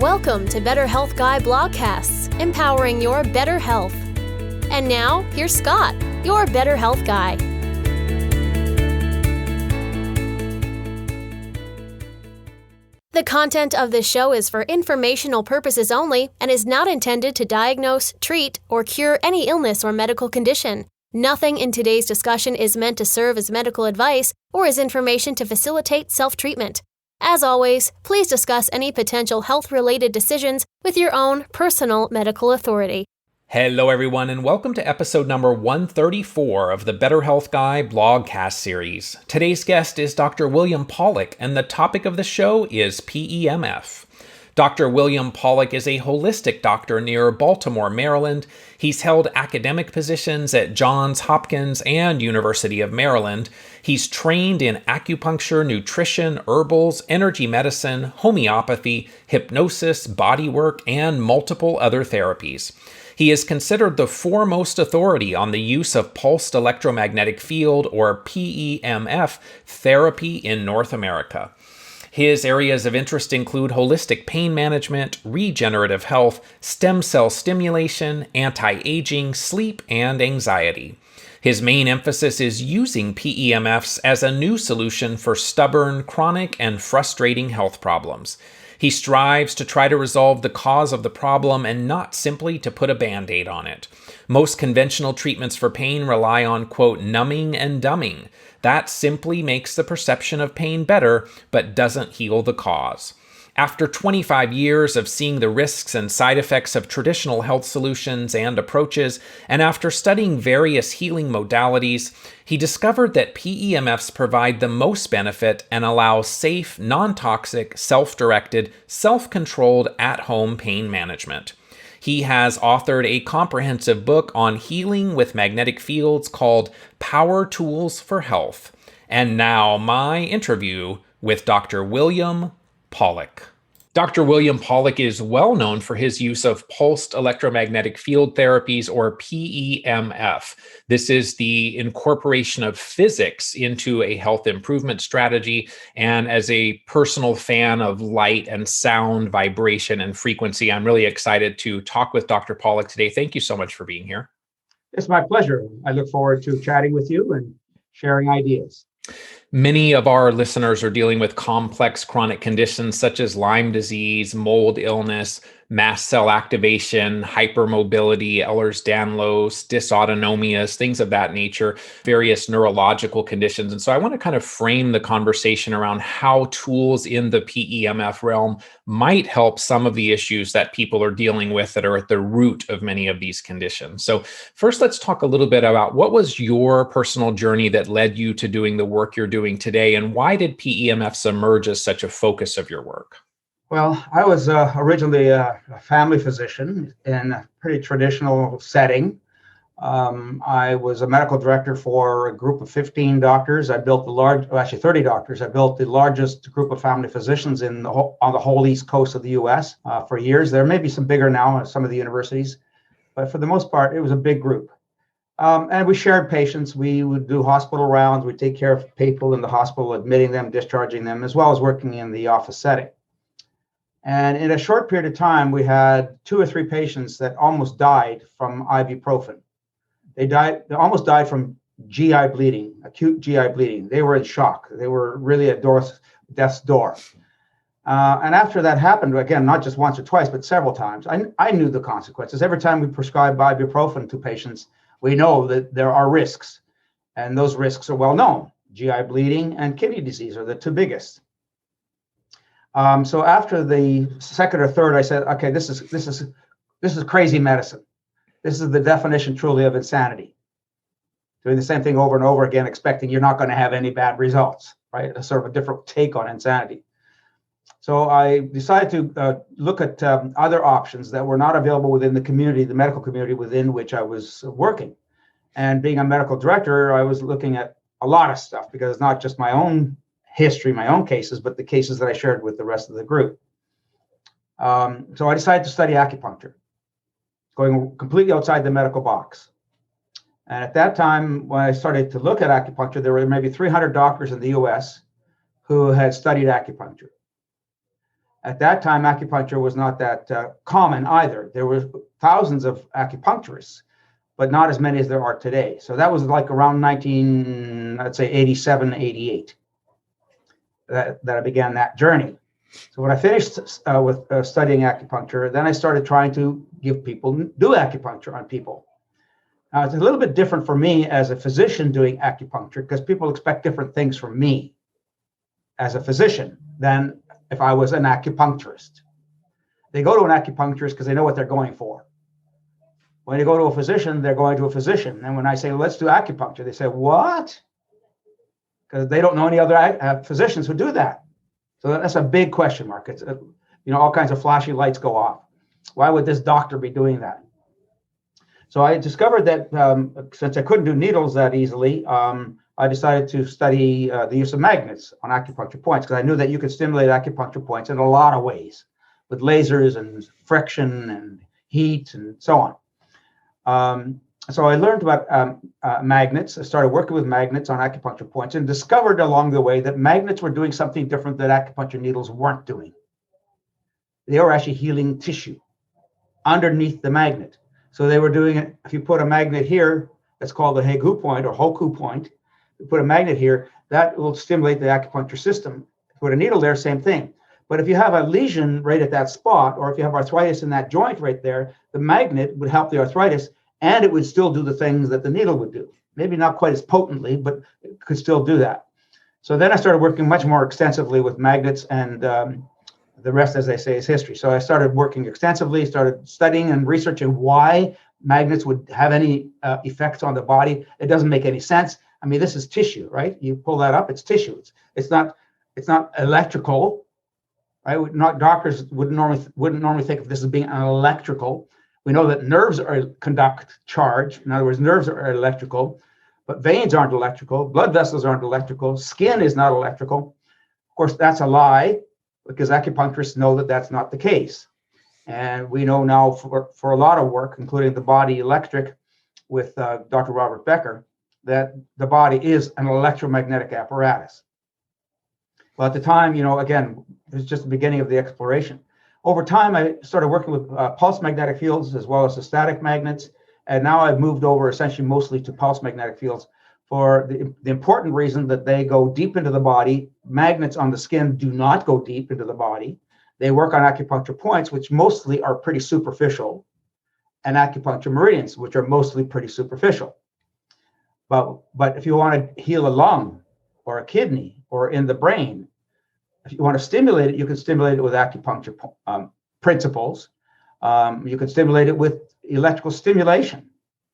Welcome to Better Health Guy Blogcasts, empowering your better health. And now, here's Scott, your Better Health Guy. The content of this show is for informational purposes only and is not intended to diagnose, treat, or cure any illness or medical condition. Nothing in today's discussion is meant to serve as medical advice or as information to facilitate self-treatment. As always, please discuss any potential health-related decisions with your own personal medical authority. Hello everyone, and welcome to episode number 134 of the Better Health Guy blogcast series. Today's guest is Dr. William Pawluk, and the topic of the show is PEMF. Dr. William Pawluk is a holistic doctor near Baltimore, Maryland. He's held academic positions at Johns Hopkins and University of Maryland. He's trained in acupuncture, nutrition, herbals, energy medicine, homeopathy, hypnosis, bodywork, and multiple other therapies. He is considered the foremost authority on the use of pulsed electromagnetic field, or PEMF, therapy in North America. His areas of interest include holistic pain management, regenerative health, stem cell stimulation, anti-aging, sleep, and anxiety. His main emphasis is using PEMFs as a new solution for stubborn, chronic, and frustrating health problems. He strives to try to resolve the cause of the problem and not simply to put a Band-Aid on it. Most conventional treatments for pain rely on, quote, numbing and dumbing. That simply makes the perception of pain better, but doesn't heal the cause. After 25 years of seeing the risks and side effects of traditional health solutions and approaches, and after studying various healing modalities, he discovered that PEMFs provide the most benefit and allow safe, non-toxic, self-directed, self-controlled, at-home pain management. He has authored a comprehensive book on healing with magnetic fields called Power Tools for Health. And now my interview with Dr. William Pawluk. Dr. William Pawluk is well known for his use of pulsed electromagnetic field therapies, or PEMF. This is the incorporation of physics into a health improvement strategy. And as a personal fan of light and sound, vibration, and frequency, I'm really excited to talk with Dr. Pawluk today. Thank you so much for being here. It's my pleasure. I look forward to chatting with you and sharing ideas. Many of our listeners are dealing with complex chronic conditions such as Lyme disease, mold illness, mast cell activation, hypermobility, Ehlers-Danlos, dysautonomias, things of that nature, various neurological conditions. And so I want to kind of frame the conversation around how tools in the PEMF realm might help some of the issues that people are dealing with that are at the root of many of these conditions. So first, let's talk a little bit about what was your personal journey that led you to doing the work you're doing today, and why did PEMFs emerge as such a focus of your work? Well, I was originally a family physician in a pretty traditional setting. I was a medical director for a group of 15 doctors. I built 30 doctors. I built the largest group of family physicians on the whole East Coast of the U.S. For years. There may be some bigger now at some of the universities, but for the most part, it was a big group. And we shared patients. We would do hospital rounds. We'd take care of people in the hospital, admitting them, discharging them, as well as working in the office setting. And in a short period of time, we had 2 or 3 patients that almost died from ibuprofen. They almost died from GI bleeding, acute GI bleeding. They were in shock. They were really at death's door. And after that happened, again, not just once or twice, but several times, I knew the consequences. Every time we prescribe ibuprofen to patients, we know that there are risks. And those risks are well known. GI bleeding and kidney disease are the 2 biggest. So after the second or third, I said, okay, this is crazy medicine. This is the definition truly of insanity. Doing the same thing over and over again, expecting you're not going to have any bad results, right? A sort of a different take on insanity. So I decided to look at other options that were not available within the community, the medical community within which I was working. And being a medical director, I was looking at a lot of stuff because it's not just my own history, my own cases, but the cases that I shared with the rest of the group. So I decided to study acupuncture, going completely outside the medical box. And at that time, when I started to look at acupuncture, there were maybe 300 doctors in the US who had studied acupuncture. At that time, acupuncture was not that common either. There were thousands of acupuncturists, but not as many as there are today. So that was like around 87, 88 that I began that journey. So when I finished with studying acupuncture, then I started trying to do acupuncture on people. Now, it's a little bit different for me as a physician doing acupuncture because people expect different things from me as a physician than if I was an acupuncturist. They go to an acupuncturist because they know what they're going for. When you go to a physician, they're going to a physician. And when I say, let's do acupuncture, they say, what? Because they don't know any other physicians who do that. So that's a big question mark. It's, all kinds of flashy lights go off. Why would this doctor be doing that? So I discovered that since I couldn't do needles that easily, I decided to study the use of magnets on acupuncture points because I knew that you could stimulate acupuncture points in a lot of ways with lasers and friction and heat and so on. So I learned about magnets. I started working with magnets on acupuncture points and discovered along the way that magnets were doing something different that acupuncture needles weren't doing. They were actually healing tissue underneath the magnet. So they were doing it. If you put a magnet here, that's called the Hegu point or Hoku point. You put a magnet here, that will stimulate the acupuncture system. Put a needle there, same thing. But if you have a lesion right at that spot, or if you have arthritis in that joint right there, the magnet would help the arthritis, and it would still do the things that the needle would do. Maybe not quite as potently, but it could still do that. So then I started working much more extensively with magnets, and the rest, as they say, is history. So I started working extensively, started studying and researching why magnets would have any effects on the body. It doesn't make any sense. I mean, this is tissue, right? You pull that up, it's tissue. It's not electrical, right? Doctors wouldn't normally think of this as being an electrical. We know that nerves conduct charge. In other words, nerves are electrical, but veins aren't electrical. Blood vessels aren't electrical. Skin is not electrical. Of course, that's a lie because acupuncturists know that that's not the case. And we know now for a lot of work, including the body electric with Dr. Robert Becker, that the body is an electromagnetic apparatus. Well, at the time, again, it was just the beginning of the exploration. Over time, I started working with pulsed magnetic fields as well as the static magnets. And now I've moved over essentially mostly to pulsed magnetic fields for the important reason that they go deep into the body. Magnets on the skin do not go deep into the body. They work on acupuncture points, which mostly are pretty superficial, and acupuncture meridians, which are mostly pretty superficial. But if you want to heal a lung or a kidney or in the brain, if you want to stimulate it, you can stimulate it with acupuncture principles. You can stimulate it with electrical stimulation.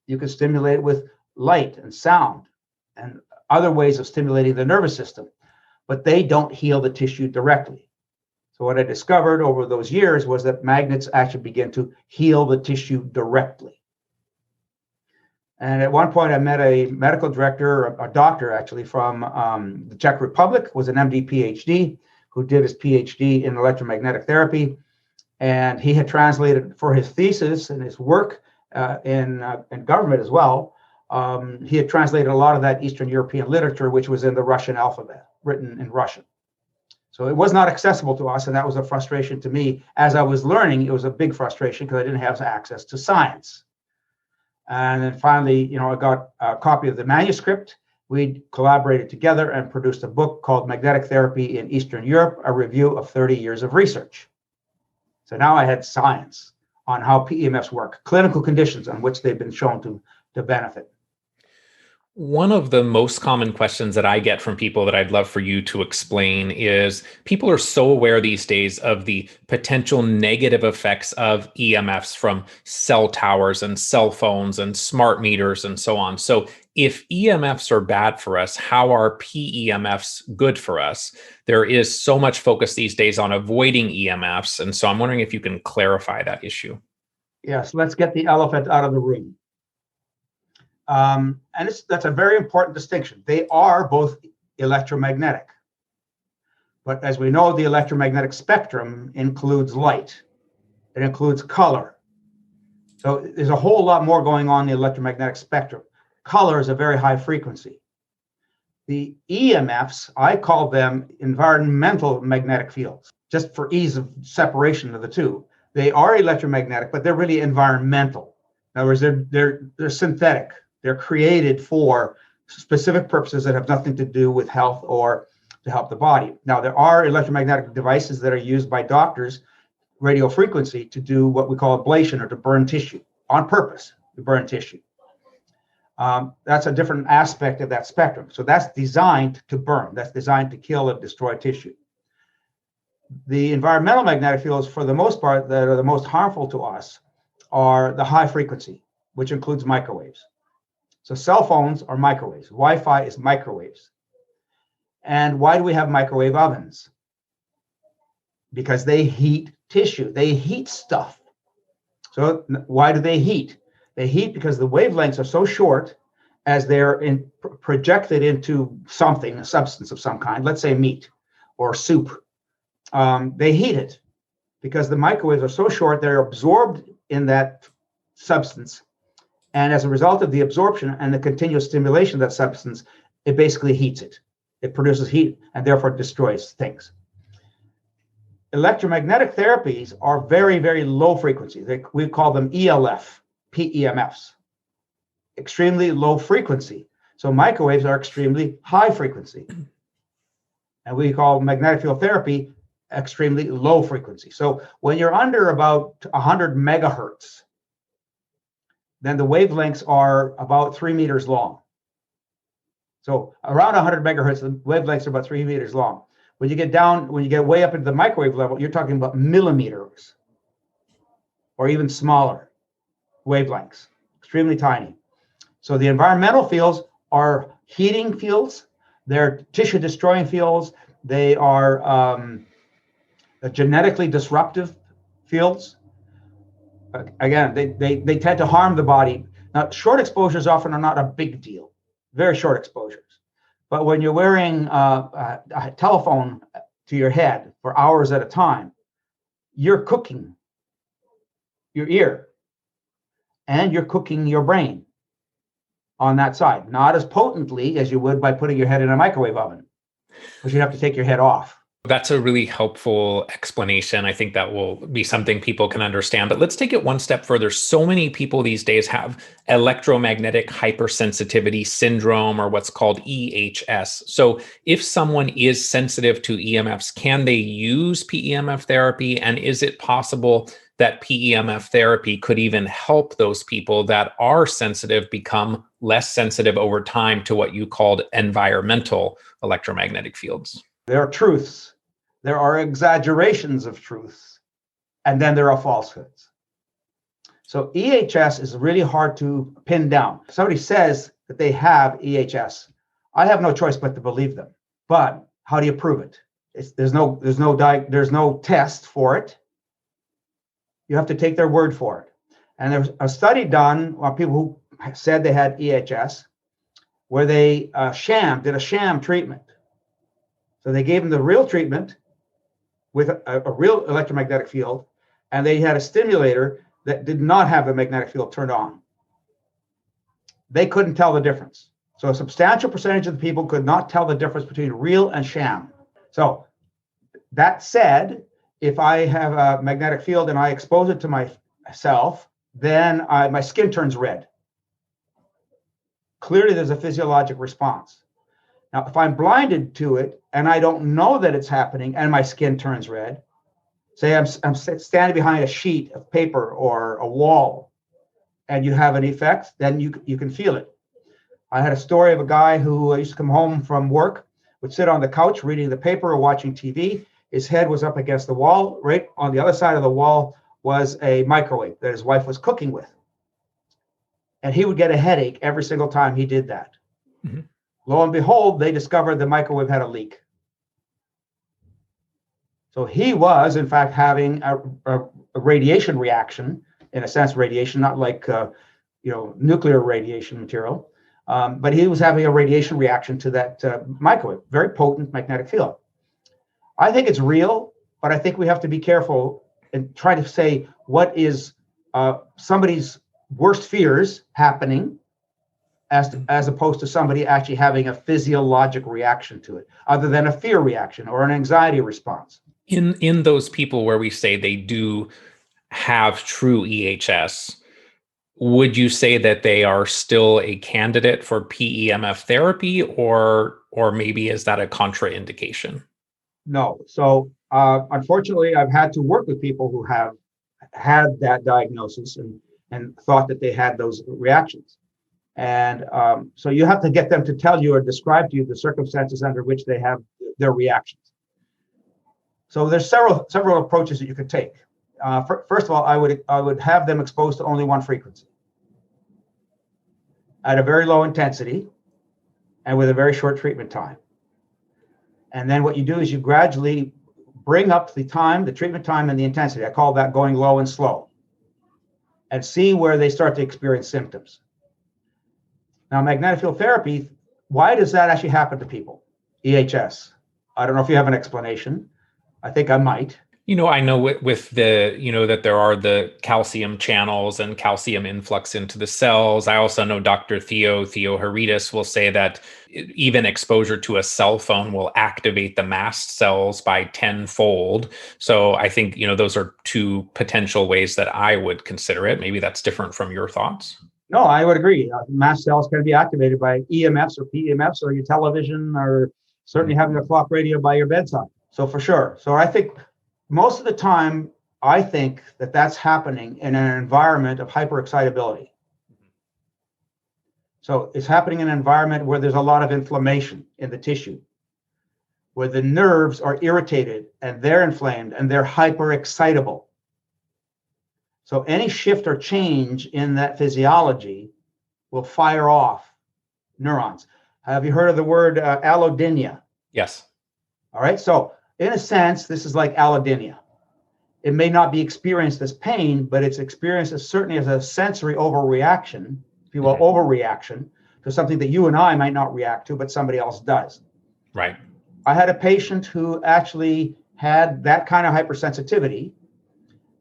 You can stimulate it with light and sound and other ways of stimulating the nervous system, but they don't heal the tissue directly. So what I discovered over those years was that magnets actually begin to heal the tissue directly. And at one point, I met a medical director, a doctor actually, from the Czech Republic, was an MD PhD, who did his PhD in electromagnetic therapy. And he had translated for his thesis and his work in government as well. He had translated a lot of that Eastern European literature, which was in the Russian alphabet, written in Russian. So it was not accessible to us, and that was a frustration to me. As I was learning, it was a big frustration because I didn't have access to science. And then finally, I got a copy of the manuscript. We collaborated together and produced a book called Magnetic Therapy in Eastern Europe, a review of 30 years of research. So now I had science on how PEMFs work, clinical conditions on which they've been shown to benefit. One of the most common questions that I get from people that I'd love for you to explain is people are so aware these days of the potential negative effects of EMFs from cell towers and cell phones and smart meters and so on. So if EMFs are bad for us, how are PEMFs good for us? There is so much focus these days on avoiding EMFs. And so I'm wondering if you can clarify that issue. Yes, let's get the elephant out of the room. And that's a very important distinction. They are both electromagnetic. But as we know, the electromagnetic spectrum includes light. It includes color. So there's a whole lot more going on in the electromagnetic spectrum. Color is a very high frequency. The EMFs, I call them environmental magnetic fields. just for ease of separation of the two. They are electromagnetic, but they're really environmental. In other words, they're synthetic. They're created for specific purposes that have nothing to do with health or to help the body. Now, there are electromagnetic devices that are used by doctors, radio frequency, to do what we call ablation, or to burn tissue on purpose, to burn tissue. That's a different aspect of that spectrum. So that's designed to burn. That's designed to kill and destroy tissue. The environmental magnetic fields, for the most part, that are the most harmful to us are the high frequency, which includes microwaves. So cell phones are microwaves. Wi-Fi is microwaves. And why do we have microwave ovens? Because they heat tissue. They heat stuff. So why do they heat? They heat because the wavelengths are so short as they're projected into something, a substance of some kind, let's say meat or soup. They heat it because the microwaves are so short, they're absorbed in that substance. And as a result of the absorption and the continuous stimulation of that substance, it basically heats it. It produces heat and therefore destroys things. Electromagnetic therapies are very, very low frequency. We call them ELF, PEMFs, extremely low frequency. So microwaves are extremely high frequency. And we call magnetic field therapy extremely low frequency. So when you're under about 100 megahertz, then the wavelengths are about 3 meters long. So around 100 megahertz, the wavelengths are about 3 meters long. When you get way up into the microwave level, you're talking about millimeters or even smaller wavelengths, extremely tiny. So the environmental fields are heating fields, they're tissue destroying fields, they are genetically disruptive fields. Again, they tend to harm the body. Now, short exposures often are not a big deal, very short exposures. But when you're wearing a telephone to your head for hours at a time, you're cooking your ear and you're cooking your brain on that side. Not as potently as you would by putting your head in a microwave oven, because you'd have to take your head off. That's a really helpful explanation. I think that will be something people can understand. But let's take it one step further. So many people these days have electromagnetic hypersensitivity syndrome, or what's called EHS. So if someone is sensitive to EMFs, can they use PEMF therapy? And is it possible that PEMF therapy could even help those people that are sensitive become less sensitive over time to what you called environmental electromagnetic fields? There are truths. There are exaggerations of truths, and then there are falsehoods. So EHS is really hard to pin down. If somebody says that they have EHS, I have no choice but to believe them. But how do you prove it? There's no test for it. You have to take their word for it. And there's a study done on people who said they had EHS, where they did a sham treatment. So they gave them the real treatment with a real electromagnetic field, and they had a stimulator that did not have the magnetic field turned on. They couldn't tell the difference. So a substantial percentage of the people could not tell the difference between real and sham. So that said, if I have a magnetic field and I expose it to myself, then my skin turns red. Clearly, there's a physiologic response. Now, if I'm blinded to it and I don't know that it's happening and my skin turns red, say I'm standing behind a sheet of paper or a wall and you have an effect, then you can feel it. I had a story of a guy who used to come home from work, would sit on the couch reading the paper or watching TV. His head was up against the wall. Right on the other side of the wall was a microwave that his wife was cooking with. And he would get a headache every single time he did that. Mm-hmm. Lo and behold, they discovered the microwave had a leak. So he was, in fact, having a radiation reaction, in a sense, radiation, not like nuclear radiation material, but he was having a radiation reaction to that microwave, very potent magnetic field. I think it's real, but I think we have to be careful and try to say what is somebody's worst fears happening, as opposed to somebody actually having a physiologic reaction to it, other than a fear reaction or an anxiety response. In those people where we say they do have true EHS, would you say that they are still a candidate for PEMF therapy, or maybe is that a contraindication? No. So unfortunately, I've had to work with people who have had that diagnosis and thought that they had those reactions. And so you have to get them to tell you or describe to you the circumstances under which they have their reactions. So there's several approaches that you could take. First of all, I would have them exposed to only one frequency at a very low intensity and with a very short treatment time. And then what you do is you gradually bring up the treatment time and the intensity. I call that going low and slow, and see where they start to experience symptoms. Now, magnetic field therapy, why does that actually happen to people? EHS. I don't know if you have an explanation. I think I might. I know with the, that there are the calcium channels and calcium influx into the cells. I also know Dr. Theo Heridas will say that even exposure to a cell phone will activate the mast cells by tenfold. So I think, those are two potential ways that I would consider it. Maybe that's different from your thoughts. No, I would agree. Mast cells can be activated by EMFs or PEMFs or your television, or certainly having a clock radio by your bedside. So for sure. So I think most of the time, I think that that's happening in an environment of hyperexcitability. So it's happening in an environment where there's a lot of inflammation in the tissue, where the nerves are irritated and they're inflamed and they're hyperexcitable. So any shift or change in that physiology will fire off neurons. Have you heard of the word allodynia? Yes. All right. So in a sense, this is like allodynia. It may not be experienced as pain, but it's experienced as certainly as a sensory overreaction, if you will, overreaction to something that you and I might not react to, but somebody else does. Right. I had a patient who actually had that kind of hypersensitivity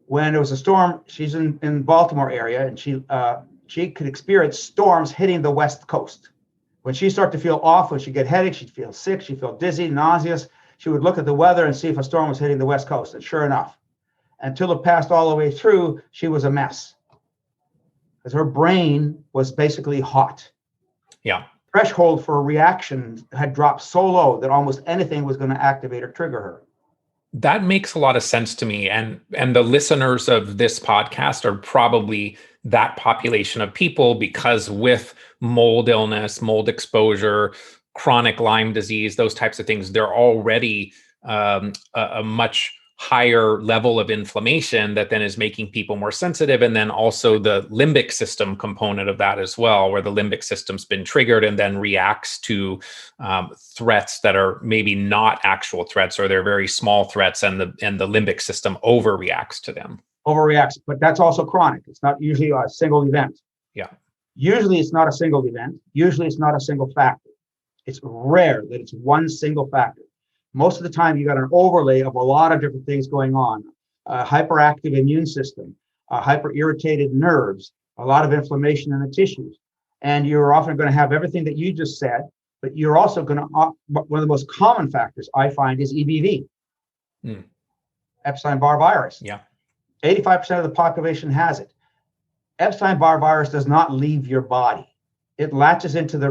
when there was a storm. She's in Baltimore area, and she could experience storms hitting the West Coast. When she started to feel off, when she'd get headaches, she'd feel sick, she'd feel dizzy, nauseous. She would look at the weather and see if a storm was hitting the West Coast. And sure enough, until it passed all the way through, she was a mess. Because her brain was basically hot. Yeah. Threshold for a reaction had dropped so low that almost anything was going to activate or trigger her. That makes a lot of sense to me. And the listeners of this podcast are probably that population of people, because with mold illness, mold exposure, chronic Lyme disease, those types of things, they're already a much higher level of inflammation that then is making people more sensitive. And then also the limbic system component of that as well, where the limbic system's been triggered and then reacts to threats that are maybe not actual threats, or they're very small threats, and the limbic system overreacts to them. Overreacts, but that's also chronic. It's not usually a single event. Yeah. Usually it's not a single event. Usually it's not a single factor. It's rare that it's one single factor. Most of the time, you got an overlay of a lot of different things going on. A hyperactive immune system, hyper-irritated nerves, a lot of inflammation in the tissues. And you're often going to have everything that you just said, but you're also going to, one of the most common factors I find is EBV, Epstein-Barr virus. Yeah. 85% of the population has it. Epstein-Barr virus does not leave your body. It latches into the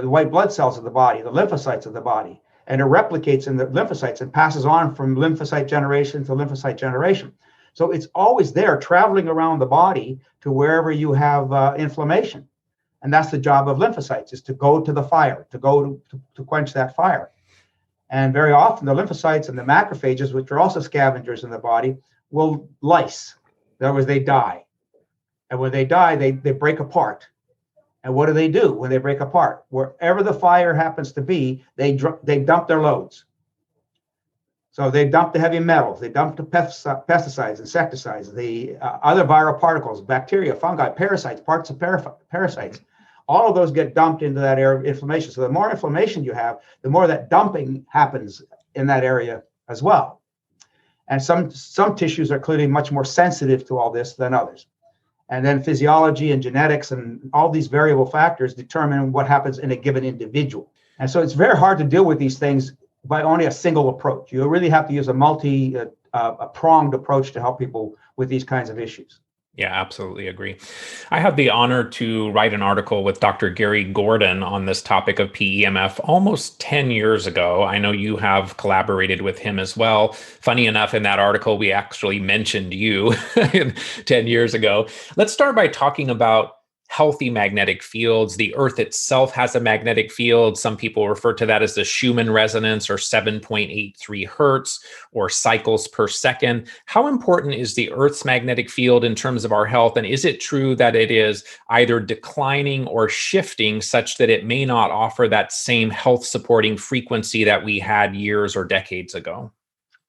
white blood cells of the body, the lymphocytes of the body, and it replicates in the lymphocytes and passes on from lymphocyte generation to lymphocyte generation. So it's always there, traveling around the body to wherever you have inflammation. And that's the job of lymphocytes, is to go to the fire, to go to quench that fire. And very often the lymphocytes and the macrophages, which are also scavengers in the body, will lyse. In other words, they die. And when they die, they break apart. And what do when they break apart? Wherever the fire happens to be, they dump their loads. So they dump the heavy metals, they dump the pesticides, insecticides, the other viral particles, bacteria, fungi, parasites, parts of parasites. All of those get dumped into that area of inflammation. So the more inflammation you have, the more that dumping happens in that area as well. And some tissues are clearly much more sensitive to all this than others. And then physiology and genetics and all these variable factors determine what happens in a given individual. And so it's very hard to deal with these things by only a single approach. You really have to use a pronged approach to help people with these kinds of issues. Yeah, absolutely agree. I had the honor to write an article with Dr. Gary Gordon on this topic of PEMF almost 10 years ago. I know you have collaborated with him as well. Funny enough, in that article, we actually mentioned you 10 years ago. Let's start by talking about healthy magnetic fields. The Earth itself has a magnetic field. Some people refer to that as the Schumann resonance, or 7.83 hertz, or cycles per second. How important is the Earth's magnetic field in terms of our health? And is it true that it is either declining or shifting such that it may not offer that same health supporting frequency that we had years or decades ago?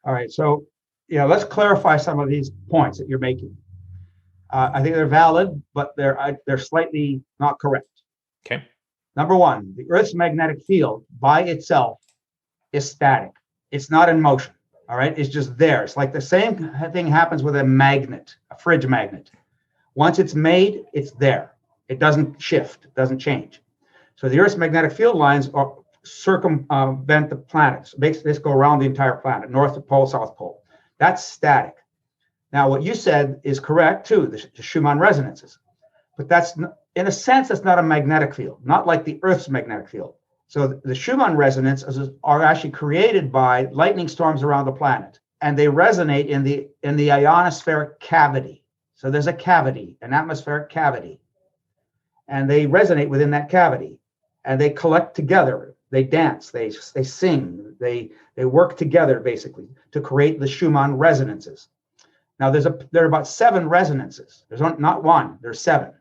All right, so let's clarify some of these points that you're making. I think they're valid, but they're slightly not correct. Okay. Number one, the Earth's magnetic field by itself is static. It's not in motion. All right, it's just there. It's like the same thing happens with a magnet, a fridge magnet. Once it's made, it's there. It doesn't shift. It doesn't change. So the Earth's magnetic field lines are circumvent the planets. Basically, go around the entire planet, North Pole, South Pole. That's static. Now, what you said is correct too, the Schumann resonances, but that's, in a sense, that's not a magnetic field, not like the Earth's magnetic field. So the Schumann resonances are actually created by lightning storms around the planet, and they resonate in the ionospheric cavity. So there's a cavity, an atmospheric cavity, and they resonate within that cavity, and they collect together. They dance, they sing, they work together basically to create the Schumann resonances. Now, there are about 7 resonances. There's not one, there's 7.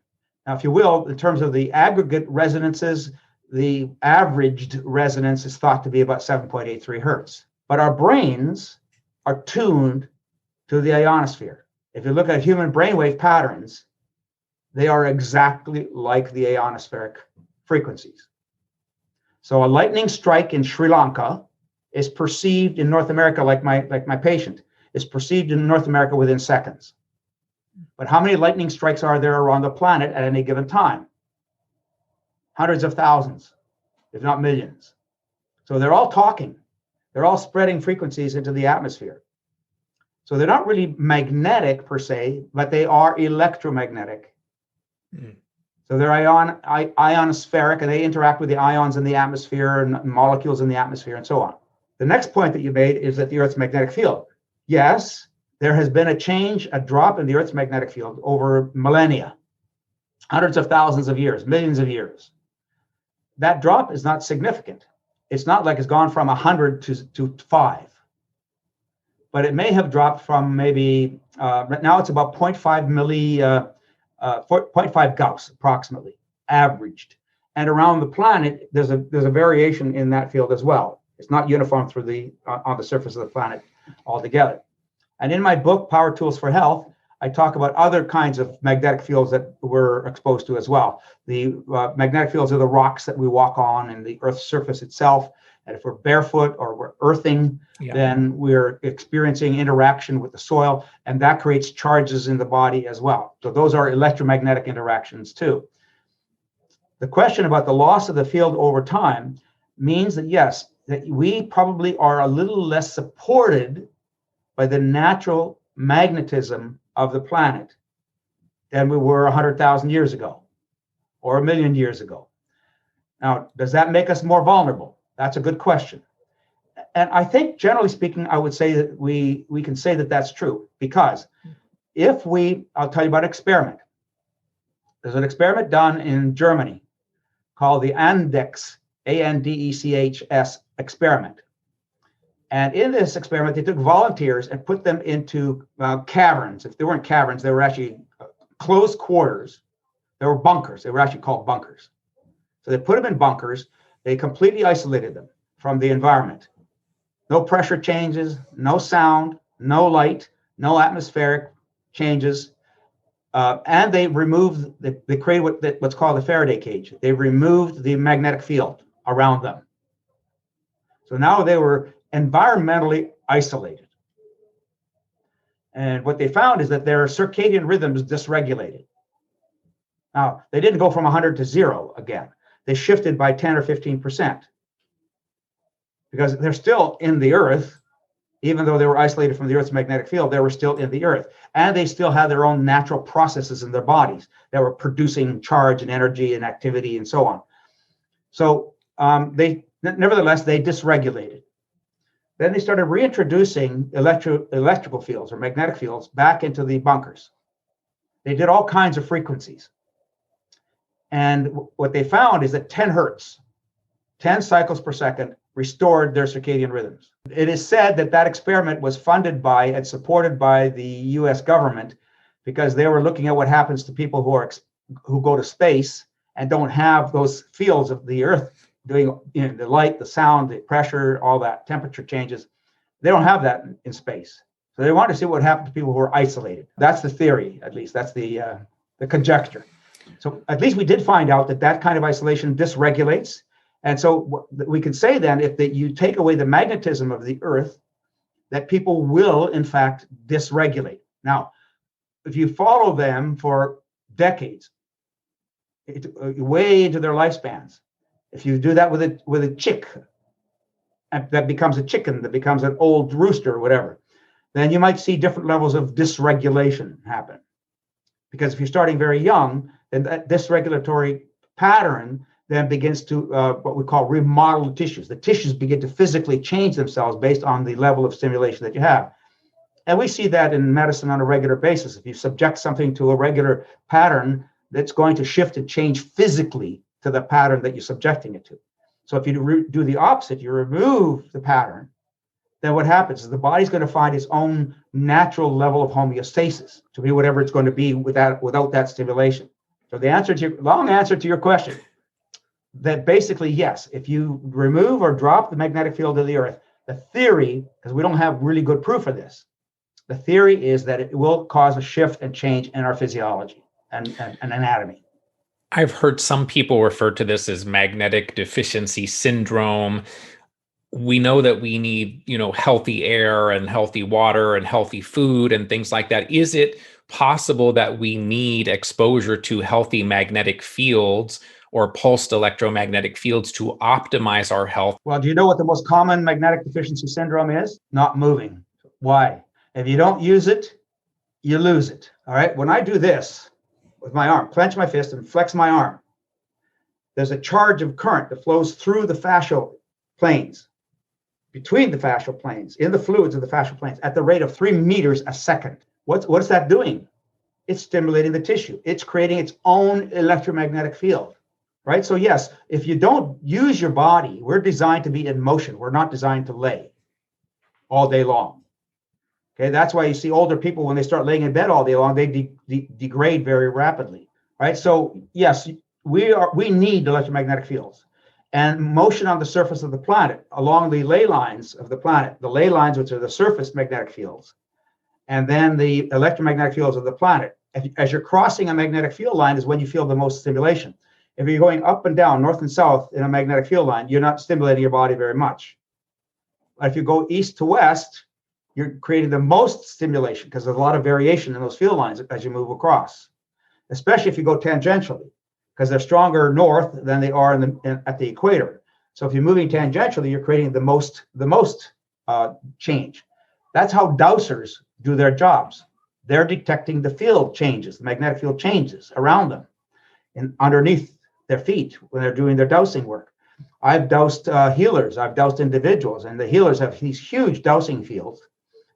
Now, if you will, in terms of the aggregate resonances, the averaged resonance is thought to be about 7.83 hertz. But our brains are tuned to the ionosphere. If you look at human brainwave patterns, they are exactly like the ionospheric frequencies. So a lightning strike in Sri Lanka is perceived in North America, like my patient, is perceived in North America within seconds. But how many lightning strikes are there around the planet at any given time? Hundreds of thousands, if not millions. So they're all talking. They're all spreading frequencies into the atmosphere. So they're not really magnetic per se, but they are electromagnetic. So they're ionospheric, and they interact with the ions in the atmosphere and molecules in the atmosphere and so on. The next point that you made is that the Earth's magnetic field. Yes, there has been a drop in the Earth's magnetic field over millennia, hundreds of thousands of years, millions of years. That drop is not significant. It's not like it's gone from 100 to 5. But it may have dropped from maybe, right now it's about 0.5 Gauss approximately, averaged. And around the planet, there's a variation in that field as well. It's not uniform through on the surface of the planet altogether. And in my book, Power Tools for Health, I talk about other kinds of magnetic fields that we're exposed to as well. The magnetic fields are the rocks that we walk on and the Earth's surface itself. And if we're barefoot or we're earthing, then we're experiencing interaction with the soil, and that creates charges in the body as well. So those are electromagnetic interactions too. The question about the loss of the field over time means that, yes, that we probably are a little less supported by the natural magnetism of the planet than we were 100,000 years ago or 1 million years ago. Now, does that make us more vulnerable? That's a good question. And I think, generally speaking, I would say that we can say that that's true, because I'll tell you about an experiment. There's an experiment done in Germany called the ANDECS, ANDECHS experiment. And in this experiment, they took volunteers and put them into caverns. If they weren't caverns, they were actually closed quarters. They were bunkers. They were actually called bunkers. So they put them in bunkers. They completely isolated them from the environment. No pressure changes, no sound, no light, no atmospheric changes. And they removed, they created what's called a Faraday cage. They removed the magnetic field around them. So now they were environmentally isolated. And what they found is that their circadian rhythms dysregulated. Now, they didn't go from 100 to 0 again. They shifted by 10 or 15%. because they're still in the earth. Even though they were isolated from the Earth's magnetic field, they were still in the earth. And they still had their own natural processes in their bodies that were producing charge and energy and activity and so on. So nevertheless, they dysregulated. Then they started reintroducing electrical fields or magnetic fields back into the bunkers. They did all kinds of frequencies. And what they found is that 10 hertz, 10 cycles per second, restored their circadian rhythms. It is said that that experiment was funded by and supported by the US government because they were looking at what happens to people who go to space and don't have those fields of the earth doing the light, the sound, the pressure, all that, temperature changes. They don't have that in space. So they wanted to see what happened to people who are isolated. That's the theory, at least. That's the conjecture. So at least we did find out that kind of isolation dysregulates. And so we can say then, if you take away the magnetism of the earth, that people will, in fact, dysregulate. Now, if you follow them for decades, way into their lifespans, if you do that with a chick, that becomes a chicken, that becomes an old rooster or whatever, then you might see different levels of dysregulation happen. Because if you're starting very young, then that dysregulatory pattern then begins to what we call remodel the tissues. The tissues begin to physically change themselves based on the level of stimulation that you have. And we see that in medicine on a regular basis. If you subject something to a regular pattern, that's going to shift and change physically to the pattern that you're subjecting it to. So if you do the opposite, you remove the pattern, then what happens is the body's going to find its own natural level of homeostasis to be whatever it's going to be without that stimulation. So the long answer to your question, that basically, yes, if you remove or drop the magnetic field of the earth, the theory, because we don't have really good proof of this, the theory is that it will cause a shift and change in our physiology and anatomy. I've heard some people refer to this as magnetic deficiency syndrome. We know that we need, healthy air and healthy water and healthy food and things like that. Is it possible that we need exposure to healthy magnetic fields or pulsed electromagnetic fields to optimize our health? Well, do you know what the most common magnetic deficiency syndrome is? Not moving. Why? If you don't use it, you lose it. All right. When I do this with my arm, clench my fist and flex my arm, there's a charge of current that flows through the fascial planes, between the fascial planes, in the fluids of the fascial planes at the rate of 3 meters a second. What's that doing? It's stimulating the tissue. It's creating its own electromagnetic field, right? So yes, if you don't use your body, we're designed to be in motion. We're not designed to lay all day long. Okay, that's why you see older people, when they start laying in bed all day long, they degrade very rapidly, right? So yes, we need electromagnetic fields. And motion on the surface of the planet, along the ley lines of the planet, the ley lines, which are the surface magnetic fields, and then the electromagnetic fields of the planet. As you're crossing a magnetic field line is when you feel the most stimulation. If you're going up and down, north and south in a magnetic field line, you're not stimulating your body very much. If you go east to west, you're creating the most stimulation because there's a lot of variation in those field lines as you move across, especially if you go tangentially, because they're stronger north than they are at the equator. So if you're moving tangentially, you're creating the most change. That's how dowsers do their jobs. They're detecting the field changes, the magnetic field changes around them and underneath their feet when they're doing their dowsing work. I've dowsed healers, I've dowsed individuals, and the healers have these huge dowsing fields.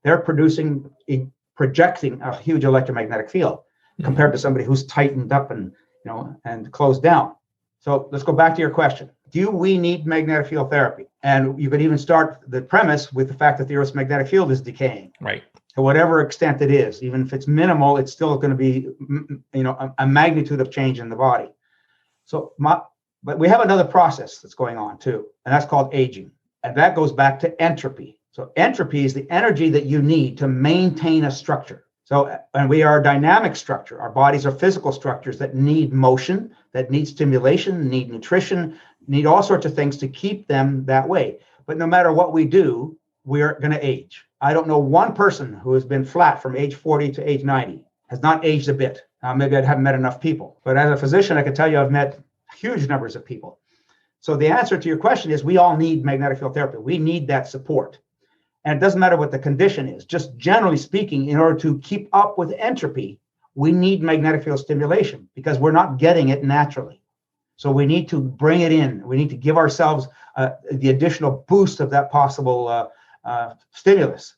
They're projecting a huge electromagnetic field compared to somebody who's tightened up and closed down. So let's go back to your question. Do we need magnetic field therapy? And you could even start the premise with the fact that the Earth's magnetic field is decaying. Right. To whatever extent it is, even if it's minimal, it's still going to be, a magnitude of change in the body. But we have another process that's going on too, and that's called aging. And that goes back to entropy. So entropy is the energy that you need to maintain a structure. And we are a dynamic structure. Our bodies are physical structures that need motion, that need stimulation, need nutrition, need all sorts of things to keep them that way. But no matter what we do, we're going to age. I don't know one person who has been flat from age 40 to age 90, has not aged a bit. Maybe I haven't met enough people. But as a physician, I can tell you I've met huge numbers of people. So the answer to your question is we all need magnetic field therapy. We need that support. And it doesn't matter what the condition is. Just generally speaking, in order to keep up with entropy, we need magnetic field stimulation because we're not getting it naturally. So we need to bring it in. We need to give ourselves the additional boost of that possible stimulus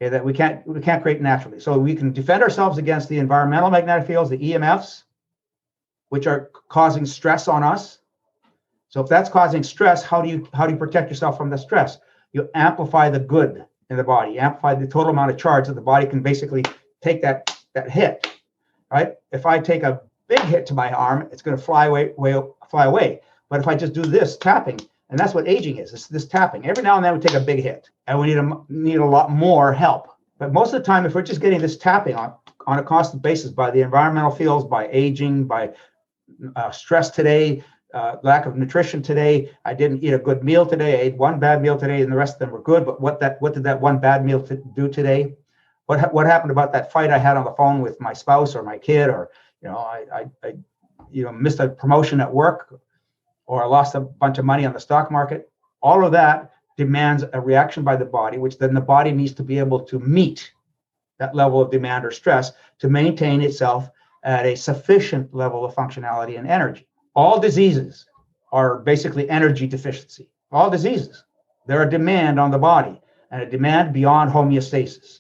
that we can't create naturally. So we can defend ourselves against the environmental magnetic fields, the EMFs, which are causing stress on us. So if that's causing stress, how do you protect yourself from the stress? You amplify the good in the body, amplify the total amount of charge that the body can basically take that hit, right? If I take a big hit to my arm, it's going to fly away. But if I just do this tapping, and that's what aging is, it's this tapping. Every now and then we take a big hit, and we need a lot more help. But most of the time, if we're just getting this tapping on a constant basis by the environmental fields, by aging, by stress today, lack of nutrition today, I didn't eat a good meal today, I ate one bad meal today, and the rest of them were good. But what did that one bad meal do today? What happened about that fight I had on the phone with my spouse or my kid, or I missed a promotion at work, or I lost a bunch of money on the stock market? All of that demands a reaction by the body, which then the body needs to be able to meet that level of demand or stress to maintain itself at a sufficient level of functionality and energy. All diseases are basically energy deficiency. All diseases, they're a demand on the body, and a demand beyond homeostasis.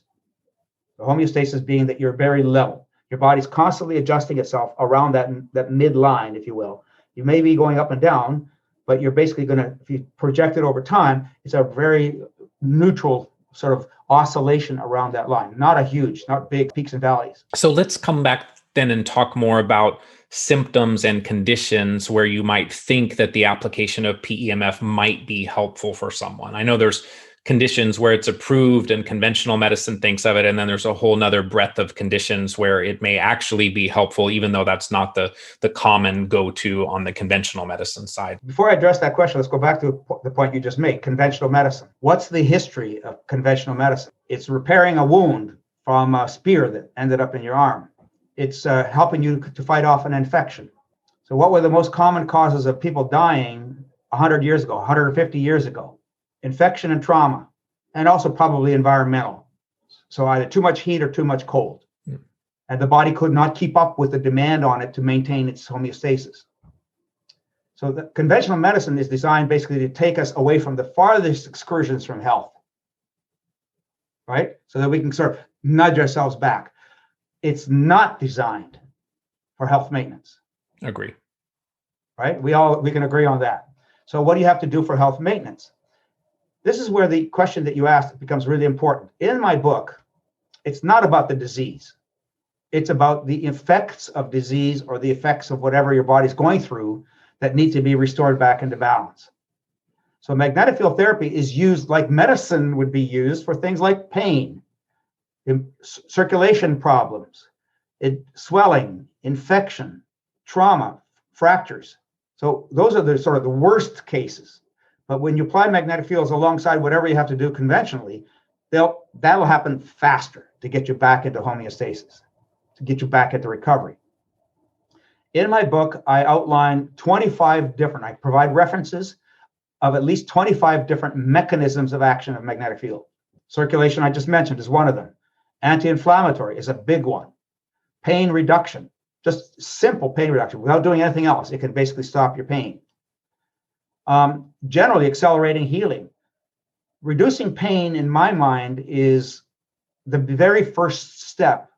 The homeostasis being that you're very level. Your body's constantly adjusting itself around that midline, if you will. You may be going up and down, but you're basically going to, if you project it over time, it's a very neutral sort of oscillation around that line, not big peaks and valleys. So let's come back then and talk more about symptoms and conditions where you might think that the application of PEMF might be helpful for someone. I know there's conditions where it's approved and conventional medicine thinks of it, and then there's a whole nother breadth of conditions where it may actually be helpful, even though that's not the common go-to on the conventional medicine side. Before I address that question, let's go back to the point you just made, conventional medicine. What's the history of conventional medicine? It's repairing a wound from a spear that ended up in your arm. It's helping you to fight off an infection. So what were the most common causes of people dying 100 years ago, 150 years ago? Infection and trauma, and also probably environmental. So either too much heat or too much cold. And the body could not keep up with the demand on it to maintain its homeostasis. So the conventional medicine is designed basically to take us away from the farthest excursions from health, right? So that we can sort of nudge ourselves back. It's not designed for health maintenance. Agree. Right? We can agree on that. So what do you have to do for health maintenance? This is where the question that you asked becomes really important. In my book, it's not about the disease. It's about the effects of disease or the effects of whatever your body's going through that need to be restored back into balance. So magnetic field therapy is used like medicine would be used for things like pain, circulation problems, swelling, infection, trauma, fractures. So those are the sort of the worst cases. But when you apply magnetic fields alongside whatever you have to do conventionally, that'll happen faster to get you back into homeostasis, to get you back into recovery. In my book, I outline I provide references of at least 25 different mechanisms of action of magnetic field. Circulation, I just mentioned, is one of them. Anti-inflammatory is a big one. Pain reduction, just simple pain reduction without doing anything else. It can basically stop your pain. Generally accelerating healing. Reducing pain, in my mind, is the very first step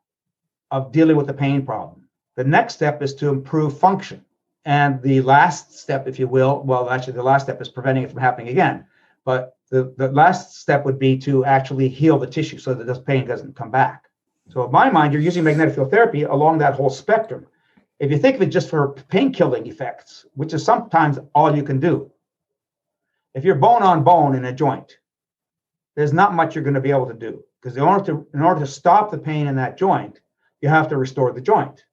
of dealing with the pain problem. The next step is to improve function. And the last step, if you will, the last step is preventing it from happening again. But the last step would be to actually heal the tissue so that this pain doesn't come back. So in my mind, you're using magnetic field therapy along that whole spectrum. If you think of it just for pain-killing effects, which is sometimes all you can do, if you're bone on bone in a joint, there's not much you're going to be able to do, because in order to stop the pain in that joint, you have to restore the joint.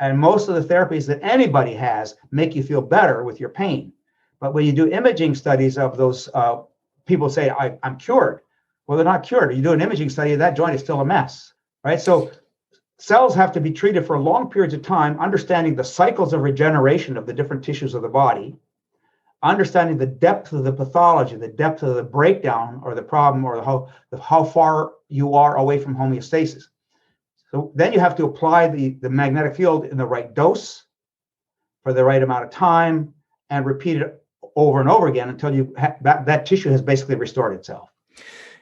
And most of the therapies that anybody has make you feel better with your pain. But when you do imaging studies of those people say, I'm cured. Well, they're not cured. You do an imaging study, that joint is still a mess, right? So cells have to be treated for long periods of time, understanding the cycles of regeneration of the different tissues of the body, understanding the depth of the pathology, the depth of the breakdown or the problem, or how far you are away from homeostasis. So then you have to apply the magnetic field in the right dose for the right amount of time and repeat it over and over again until that tissue has basically restored itself.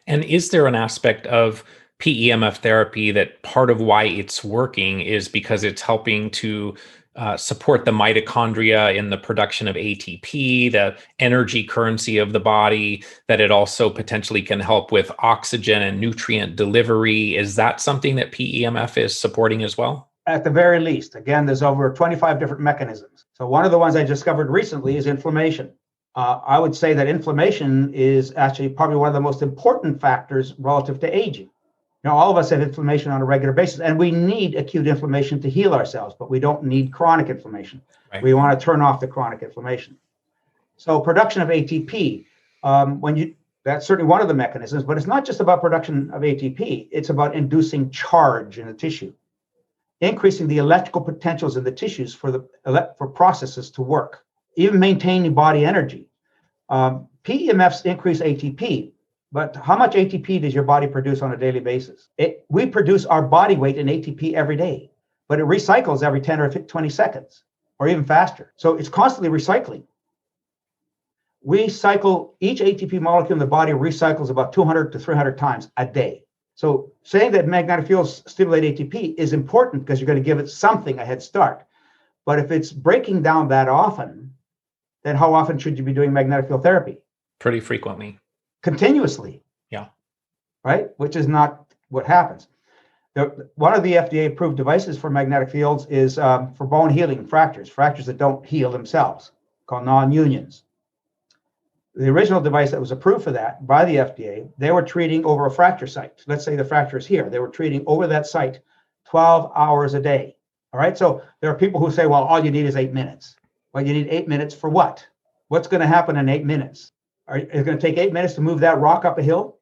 And is there an aspect of PEMF therapy that part of why it's working is because it's helping to support the mitochondria in the production of ATP, the energy currency of the body, that it also potentially can help with oxygen and nutrient delivery? Is that something that PEMF is supporting as well? At the very least. Again, there's over 25 different mechanisms. So one of the ones I discovered recently is inflammation. I would say that inflammation is actually probably one of the most important factors relative to aging. All of us have inflammation on a regular basis, and we need acute inflammation to heal ourselves, but we don't need chronic inflammation. Right. We want to turn off the chronic inflammation. So production of ATP, that's certainly one of the mechanisms, but it's not just about production of ATP. It's about inducing charge in the tissue, increasing the electrical potentials in the tissues for processes to work, even maintaining body energy. PEMFs increase ATP. But how much ATP does your body produce on a daily basis? We produce our body weight in ATP every day, but it recycles every 10 or 20 seconds, or even faster. So it's constantly recycling. We cycle, each ATP molecule in the body recycles about 200 to 300 times a day. So saying that magnetic fields stimulate ATP is important because you're going to give it something, a head start. But if it's breaking down that often, then how often should you be doing magnetic field therapy? Pretty frequently. Continuously. Yeah. Right? Which is not what happens. One of the FDA approved devices for magnetic fields is for bone healing fractures that don't heal themselves, called non-unions. The original device that was approved for that by the FDA, they were treating over a fracture site. Let's say the fracture is here. They were treating over that site 12 hours a day. All right. So there are people who say, well, all you need is 8 minutes. Well, you need 8 minutes for what? What's going to happen in 8 minutes? Is it going to take 8 minutes to move that rock up a hill?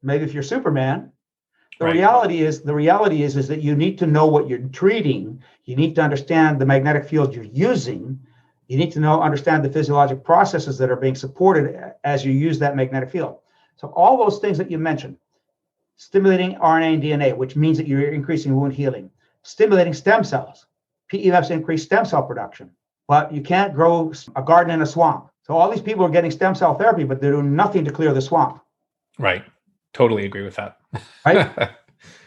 Maybe if you're Superman. The Right. reality is that you need to know what you're treating. You need to understand the magnetic field you're using. You need to understand the physiologic processes that are being supported as you use that magnetic field. So all those things that you mentioned, stimulating RNA and DNA, which means that you're increasing wound healing, stimulating stem cells. PEMFs increase stem cell production, but you can't grow a garden in a swamp. So all these people are getting stem cell therapy, but they're doing nothing to clear the swamp. Right. Totally agree with that. Right?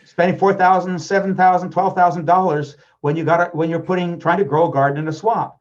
Spending $4,000, $7,000, $12,000 when you're trying to grow a garden in a swamp.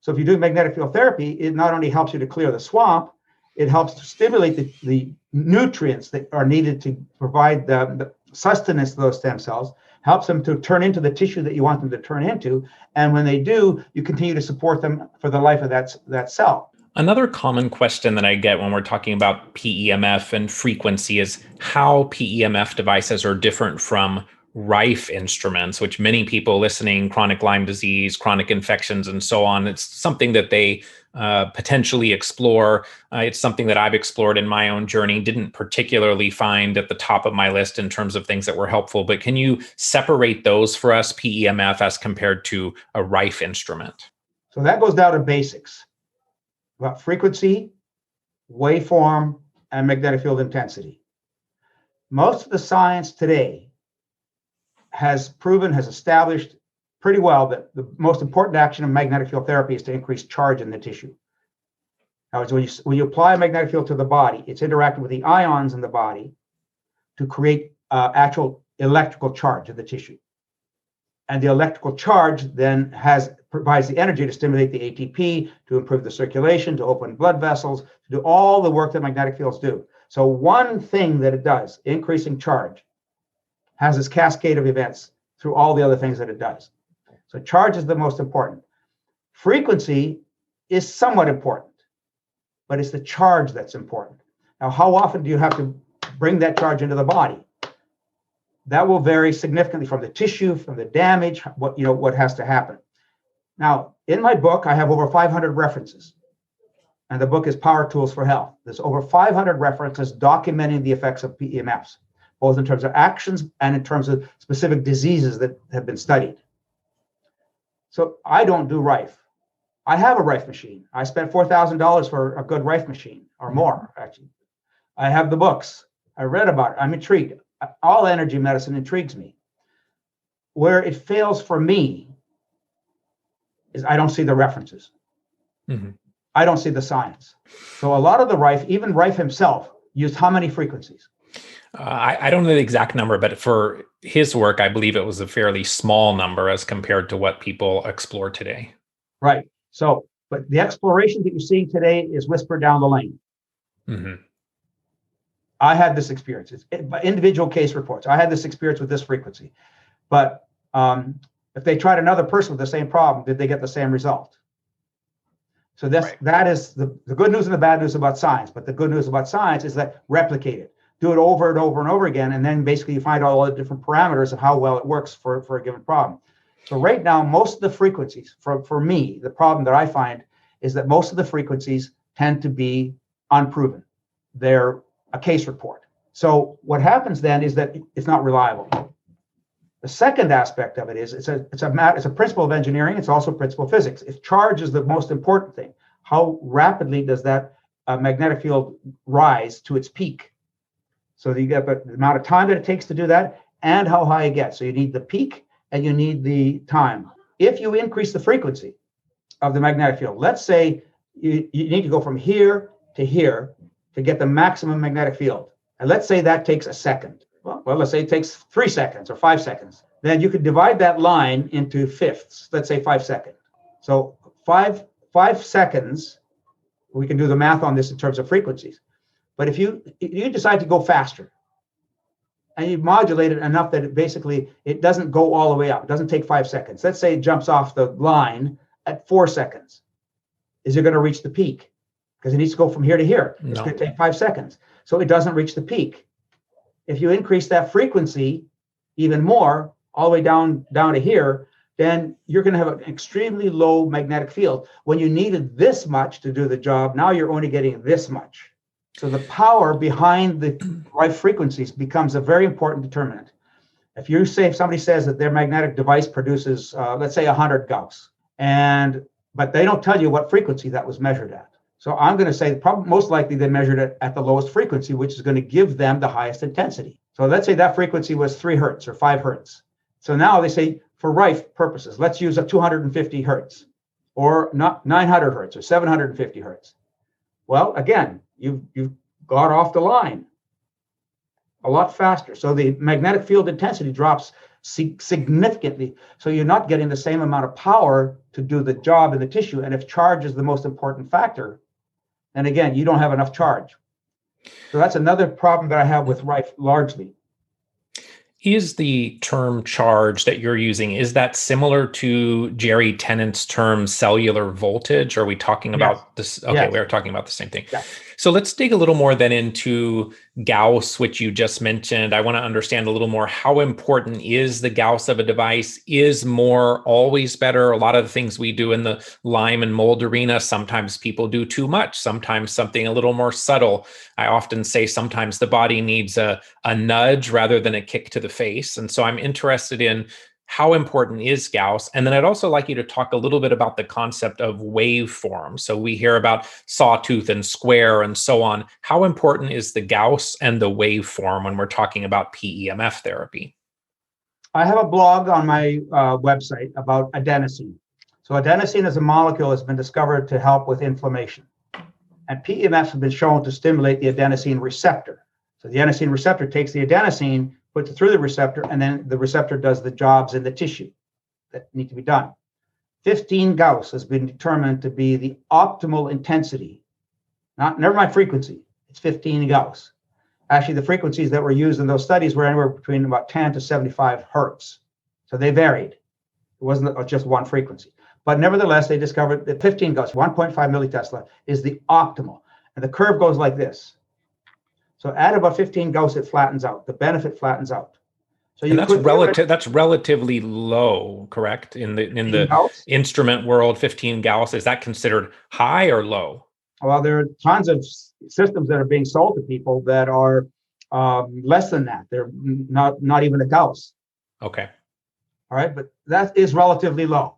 So if you do magnetic field therapy, it not only helps you to clear the swamp, it helps to stimulate the nutrients that are needed to provide the sustenance to those stem cells, helps them to turn into the tissue that you want them to turn into. And when they do, you continue to support them for the life of that cell. Another common question that I get when we're talking about PEMF and frequency is how PEMF devices are different from rife instruments, which many people listening, chronic Lyme disease, chronic infections, and so on, it's something that they potentially explore. It's something that I've explored in my own journey, didn't particularly find at the top of my list in terms of things that were helpful. But can you separate those for us, PEMF as compared to a rife instrument? So that goes down to basics about frequency, waveform, and magnetic field intensity. Most of the science today has established pretty well that the most important action of magnetic field therapy is to increase charge in the tissue. Now, when you apply a magnetic field to the body, it's interacting with the ions in the body to create actual electrical charge of the tissue. And the electrical charge then provides the energy to stimulate the ATP, to improve the circulation, to open blood vessels, to do all the work that magnetic fields do. So one thing that it does, increasing charge, has this cascade of events through all the other things that it does. So charge is the most important. Frequency is somewhat important, but it's the charge that's important. Now, how often do you have to bring that charge into the body? That will vary significantly from the tissue, from the damage, what has to happen. Now, in my book, I have over 500 references, and the book is Power Tools for Health. There's over 500 references documenting the effects of PEMFs, both in terms of actions and in terms of specific diseases that have been studied. So I don't do rife. I have a rife machine. I spent $4,000 for a good rife machine, or more, actually. I have the books. I read about it. I'm intrigued. All energy medicine intrigues me. Where it fails for me is I don't see the references. Mm-hmm. I don't see the science. So a lot of the rife, even Rife himself, used how many frequencies? I don't know the exact number, but for his work, I believe it was a fairly small number as compared to what people explore today. Right. So, but the exploration that you're seeing today is whispered down the lane. Mm-hmm. I had this experience. It's individual case reports. I had this experience with this frequency. But if they tried another person with the same problem, did they get the same result? So that is the good news and the bad news about science. But the good news about science is that replicate it. Do it over and over and over again. And then basically you find all the different parameters of how well it works for a given problem. So right now, most of the frequencies, for me, the problem that I find is that most of the frequencies tend to be unproven. They're a case report. So what happens then is that it's not reliable. The second aspect of it is it's a principle of engineering. It's also a principle of physics. If charge is the most important thing, how rapidly does that magnetic field rise to its peak? So you get the amount of time that it takes to do that and how high it gets. So you need the peak and you need the time. If you increase the frequency of the magnetic field, let's say you need to go from here to get the maximum magnetic field. And let's say that takes a second. Well, let's say it takes 3 seconds or 5 seconds. Then you could divide that line into fifths, let's say 5 seconds. So five seconds, we can do the math on this in terms of frequencies. But if you decide to go faster and you modulate it enough that it doesn't go all the way up, it doesn't take 5 seconds. Let's say it jumps off the line at 4 seconds. Is it going to reach the peak? Because it needs to go from here to here. It's going to take 5 seconds. So it doesn't reach the peak. If you increase that frequency even more, all the way down to here, then you're going to have an extremely low magnetic field. When you needed this much to do the job, now you're only getting this much. So the power behind the rife frequencies becomes a very important determinant. If somebody says that their magnetic device produces, let's say 100 Gauss, but they don't tell you what frequency that was measured at. So I'm going to say most likely they measured it at the lowest frequency, which is going to give them the highest intensity. So let's say that frequency was 3 hertz or 5 hertz. So now they say for rife purposes, let's use a 250 hertz or not 900 hertz or 750 hertz. Well, again, you've got off the line a lot faster. So the magnetic field intensity drops significantly. So you're not getting the same amount of power to do the job in the tissue. And if charge is the most important factor, then again, you don't have enough charge. So that's another problem that I have with rife largely. Is the term charge that you're using, is that similar to Jerry Tennant's term cellular voltage? Are we talking about this? Okay, yes. We're talking about the same thing. Yes. So let's dig a little more then into Gauss, which you just mentioned. I want to understand a little more, how important is the Gauss of a device? Is more always better? A lot of the things we do in the Lyme and mold arena, sometimes people do too much, sometimes something a little more subtle. I often say sometimes the body needs a nudge rather than a kick to the face. And so I'm interested in how important is Gauss? And then I'd also like you to talk a little bit about the concept of waveform. So we hear about sawtooth and square and so on. How important is the Gauss and the waveform when we're talking about PEMF therapy? I have a blog on my website about adenosine. So adenosine as a molecule has been discovered to help with inflammation. And PEMFs have been shown to stimulate the adenosine receptor. So the adenosine receptor takes the adenosine, puts it through the receptor, and then the receptor does the jobs in the tissue that need to be done. 15 Gauss has been determined to be the optimal intensity. Never mind frequency, it's 15 Gauss. Actually, the frequencies that were used in those studies were anywhere between about 10 to 75 hertz. So they varied. It wasn't just one frequency. But nevertheless, they discovered that 15 Gauss, 1.5 millitesla, is the optimal. And the curve goes like this. So at about 15 Gauss, it flattens out. The benefit flattens out. So that's relatively low, correct? In the Gauss? Instrument world, 15 Gauss, is that considered high or low? Well, there are tons of systems that are being sold to people that are less than that. They're not even a Gauss. Okay. All right, but that is relatively low.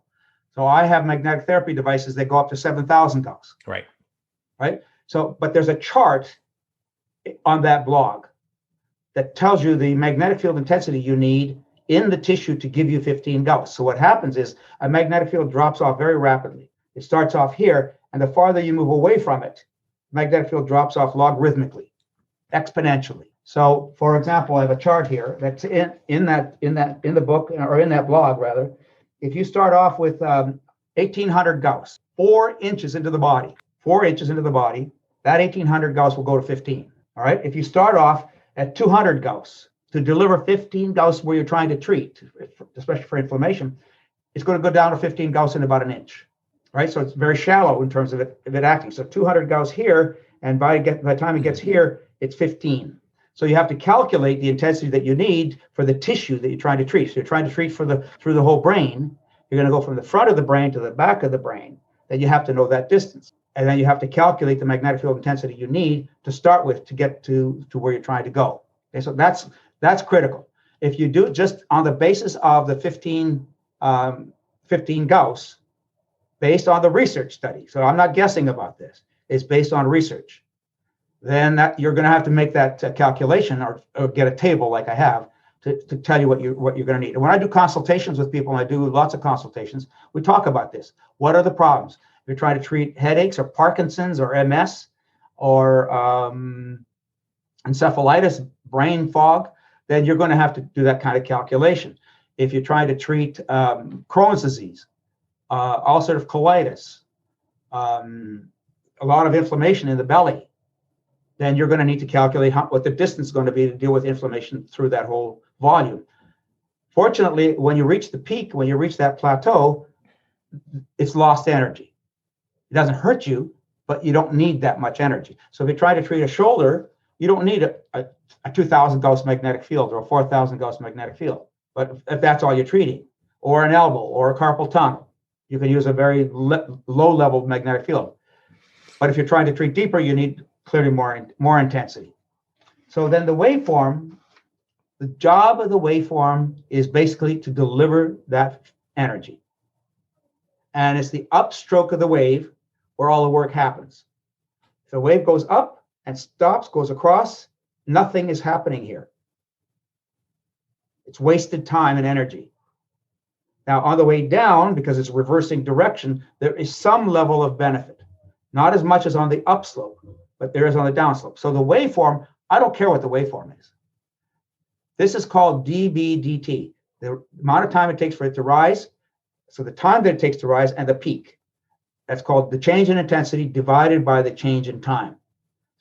So I have magnetic therapy devices that go up to 7,000 Gauss. Right. So, but there's a chart on that blog that tells you the magnetic field intensity you need in the tissue to give you 15 Gauss. So what happens is a magnetic field drops off very rapidly. It starts off here, and the farther you move away from it, magnetic field drops off logarithmically, exponentially. So, for example, I have a chart here that's in the book, or in that blog rather. If you start off with 1,800 Gauss, 4 inches into the body, that 1,800 Gauss will go to 15. All right. If you start off at 200 Gauss to deliver 15 Gauss where you're trying to treat, especially for inflammation, it's going to go down to 15 Gauss in about an inch. Right. So it's very shallow in terms of it acting. So 200 Gauss here, and by the time it gets here, it's 15. So you have to calculate the intensity that you need for the tissue that you're trying to treat. So you're trying to treat through the whole brain. You're going to go from the front of the brain to the back of the brain. Then you have to know that distance. And then you have to calculate the magnetic field intensity you need to start with to get to where you're trying to go. Okay, so that's critical. If you do just on the basis of the 15 Gauss, based on the research study, so I'm not guessing about this, it's based on research, then that you're going to have to make that calculation or get a table like I have to tell you what you're going to need. And when I do consultations with people, and I do lots of consultations, we talk about this. What are the problems? If you're trying to treat headaches or Parkinson's or MS or encephalitis, brain fog, then you're going to have to do that kind of calculation. If you're trying to treat Crohn's disease, ulcerative colitis, a lot of inflammation in the belly, then you're going to need to calculate what the distance is going to be to deal with inflammation through that whole volume. Fortunately, when you reach the peak, when you reach that plateau, it's lost energy. It doesn't hurt you, but you don't need that much energy. So if you try to treat a shoulder, you don't need a 2,000 Gauss magnetic field or a 4,000 Gauss magnetic field. But if that's all you're treating, or an elbow or a carpal tunnel, you can use a very low level magnetic field. But if you're trying to treat deeper, you need clearly more intensity. So then the waveform, the job of the waveform is basically to deliver that energy. And it's the upstroke of the wave where all the work happens. If the wave goes up and stops, goes across, nothing is happening here. It's wasted time and energy. Now, on the way down, because it's reversing direction, there is some level of benefit. Not as much as on the upslope, but there is on the downslope. So the waveform, I don't care what the waveform is. This is called dB/dt, the amount of time it takes for it to rise. So the time that it takes to rise and the peak. That's called the change in intensity divided by the change in time.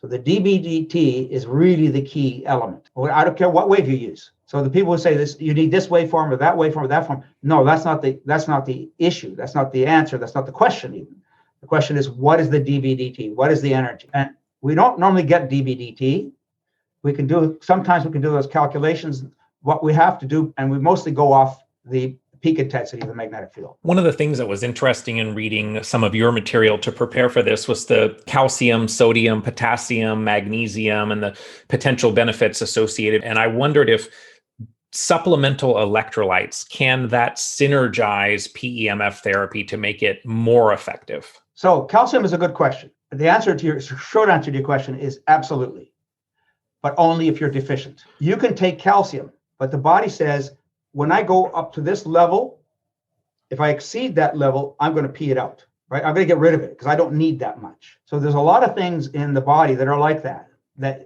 So the dB/dt is really the key element. I don't care what wave you use. So the people who say this, you need this waveform or that waveform or that form. No, that's not the issue. That's not the answer. That's not the question even. The question is, what is the dB/dt? What is the energy? And we don't normally get dB/dt. Sometimes we can do those calculations. What we have to do, and we mostly go off the peak intensity of the magnetic field. One of the things that was interesting in reading some of your material to prepare for this was the calcium, sodium, potassium, magnesium, and the potential benefits associated. And I wondered if supplemental electrolytes, can that synergize PEMF therapy to make it more effective? So calcium is a good question. The short answer to your question is absolutely, but only if you're deficient. You can take calcium, but the body says, when I go up to this level, if I exceed that level, I'm going to pee it out, right? I'm going to get rid of it because I don't need that much. So there's a lot of things in the body that are like that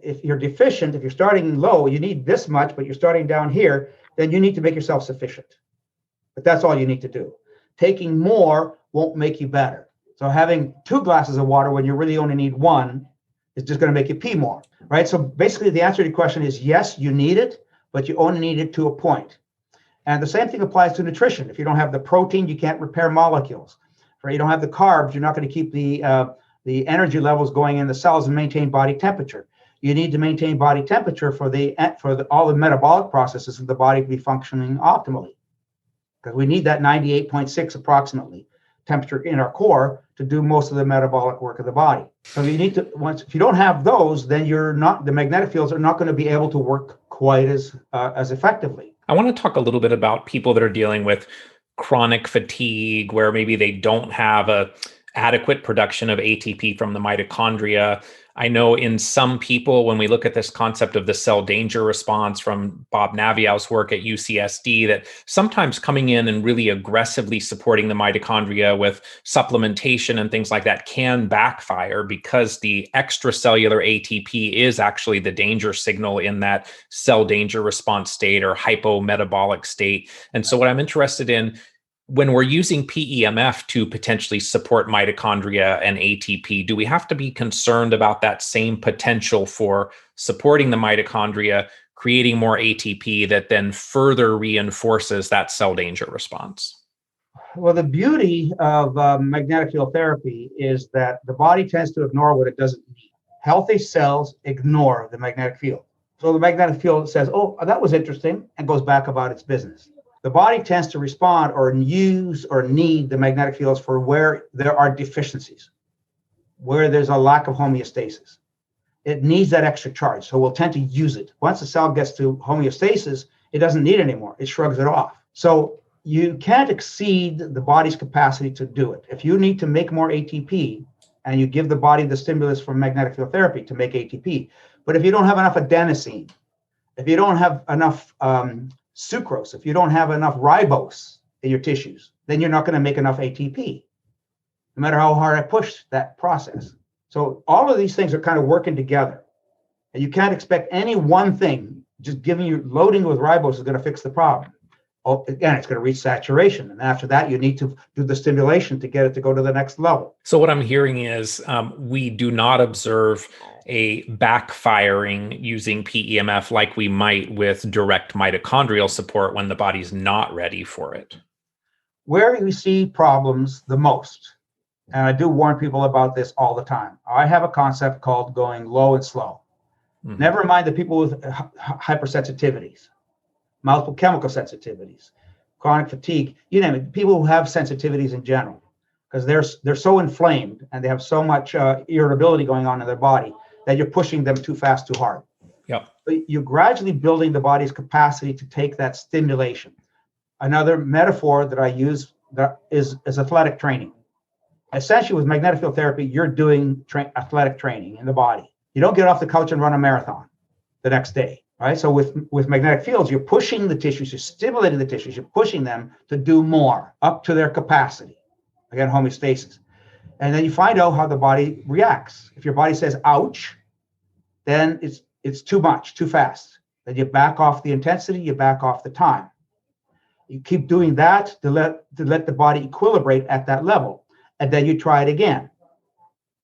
if you're deficient, if you're starting low, you need this much, but you're starting down here, then you need to make yourself sufficient. But that's all you need to do. Taking more won't make you better. So having 2 glasses of water when you really only need 1 is just going to make you pee more, right? So basically the answer to your question is yes, you need it, but you only need it to a point. And the same thing applies to nutrition. If you don't have the protein, you can't repair molecules. If you don't have the carbs, you're not going to keep the energy levels going in the cells and maintain body temperature. You need to maintain body temperature for all the metabolic processes of the body to be functioning optimally. Because we need that 98.6 approximately temperature in our core to do most of the metabolic work of the body. So you need to, if you don't have those, then the magnetic fields are not going to be able to work quite as effectively. I want to talk a little bit about people that are dealing with chronic fatigue where maybe they don't have a adequate production of ATP from the mitochondria. I know in some people, when we look at this concept of the cell danger response from Bob Naviau's work at UCSD, that sometimes coming in and really aggressively supporting the mitochondria with supplementation and things like that can backfire because the extracellular ATP is actually the danger signal in that cell danger response state or hypometabolic state. And so what I'm interested in, when we're using PEMF to potentially support mitochondria and ATP, do we have to be concerned about that same potential for supporting the mitochondria, creating more ATP that then further reinforces that cell danger response? Well, the beauty of magnetic field therapy is that the body tends to ignore what it doesn't need. Healthy cells ignore the magnetic field. So the magnetic field says, oh, that was interesting, and goes back about its business. The body tends to respond or use or need the magnetic fields for where there are deficiencies, where there's a lack of homeostasis. It needs that extra charge, so we'll tend to use it. Once the cell gets to homeostasis, it doesn't need it anymore. It shrugs it off. So you can't exceed the body's capacity to do it. If you need to make more ATP, and you give the body the stimulus from magnetic field therapy to make ATP, but if you don't have enough adenosine, if you don't have enough sucrose, if you don't have enough ribose in your tissues, then you're not going to make enough ATP, no matter how hard I push that process. So all of these things are kind of working together. And you can't expect any one thing, just giving you loading with ribose is going to fix the problem. Oh, again, it's going to reach saturation. And after that, you need to do the stimulation to get it to go to the next level. So what I'm hearing is we do not observe a backfiring using PEMF like we might with direct mitochondrial support when the body's not ready for it. Where you see problems the most, and I do warn people about this all the time, I have a concept called going low and slow. Mm-hmm. Never mind the people with hypersensitivities, multiple chemical sensitivities, chronic fatigue, you name it, people who have sensitivities in general, because they're so inflamed and they have so much irritability going on in their body that you're pushing them too fast, too hard. Yep. But you're gradually building the body's capacity to take that stimulation. Another metaphor that I use is athletic training. Essentially, with magnetic field therapy, you're doing athletic training in the body. You don't get off the couch and run a marathon the next day, right? So with magnetic fields, you're pushing the tissues, you're stimulating the tissues, you're pushing them to do more, up to their capacity. Again, homeostasis. And then you find out how the body reacts. If your body says, ouch, then it's too much, too fast. Then you back off the intensity, you back off the time. You keep doing that to let the body equilibrate at that level. And then you try it again,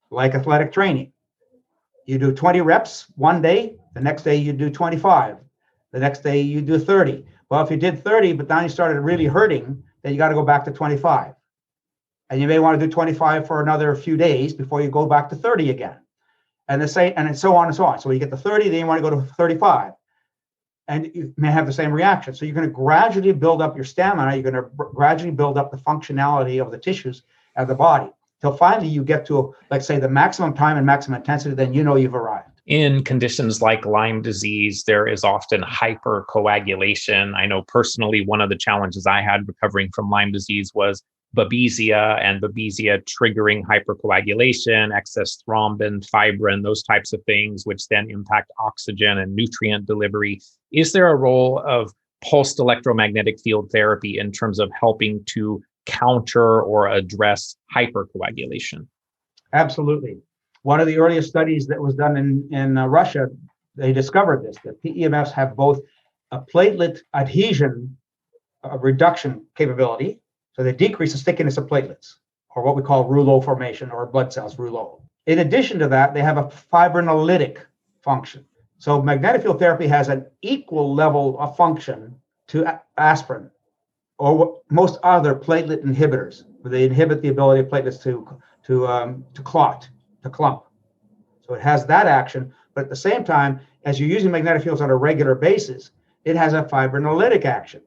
like athletic training. You do 20 reps one day, the next day you do 25, the next day you do 30. Well, if you did 30, but now you started really hurting, then you got to go back to 25. And you may want to do 25 for another few days before you go back to 30 again. And so on and so on. So you get to 30, then you want to go to 35. And you may have the same reaction. So you're going to gradually build up your stamina. You're going to gradually build up the functionality of the tissues of the body. Till finally you get to, like, say, the maximum time and maximum intensity, then you know you've arrived. In conditions like Lyme disease, there is often hypercoagulation. I know personally one of the challenges I had recovering from Lyme disease was babesia, and babesia triggering hypercoagulation, excess thrombin, fibrin, those types of things, which then impact oxygen and nutrient delivery. Is there a role of pulsed electromagnetic field therapy in terms of helping to counter or address hypercoagulation? Absolutely. One of the earliest studies that was done in Russia, they discovered this, that PEMFs have both a platelet adhesion reduction capability, so they decrease the stickiness of platelets, or what we call rouleau formation, or blood cells rouleau. In addition to that, they have a fibrinolytic function. So magnetic field therapy has an equal level of function to aspirin, or most other platelet inhibitors, where they inhibit the ability of platelets to clot, to clump. So it has that action, but at the same time, as you're using magnetic fields on a regular basis, it has a fibrinolytic action.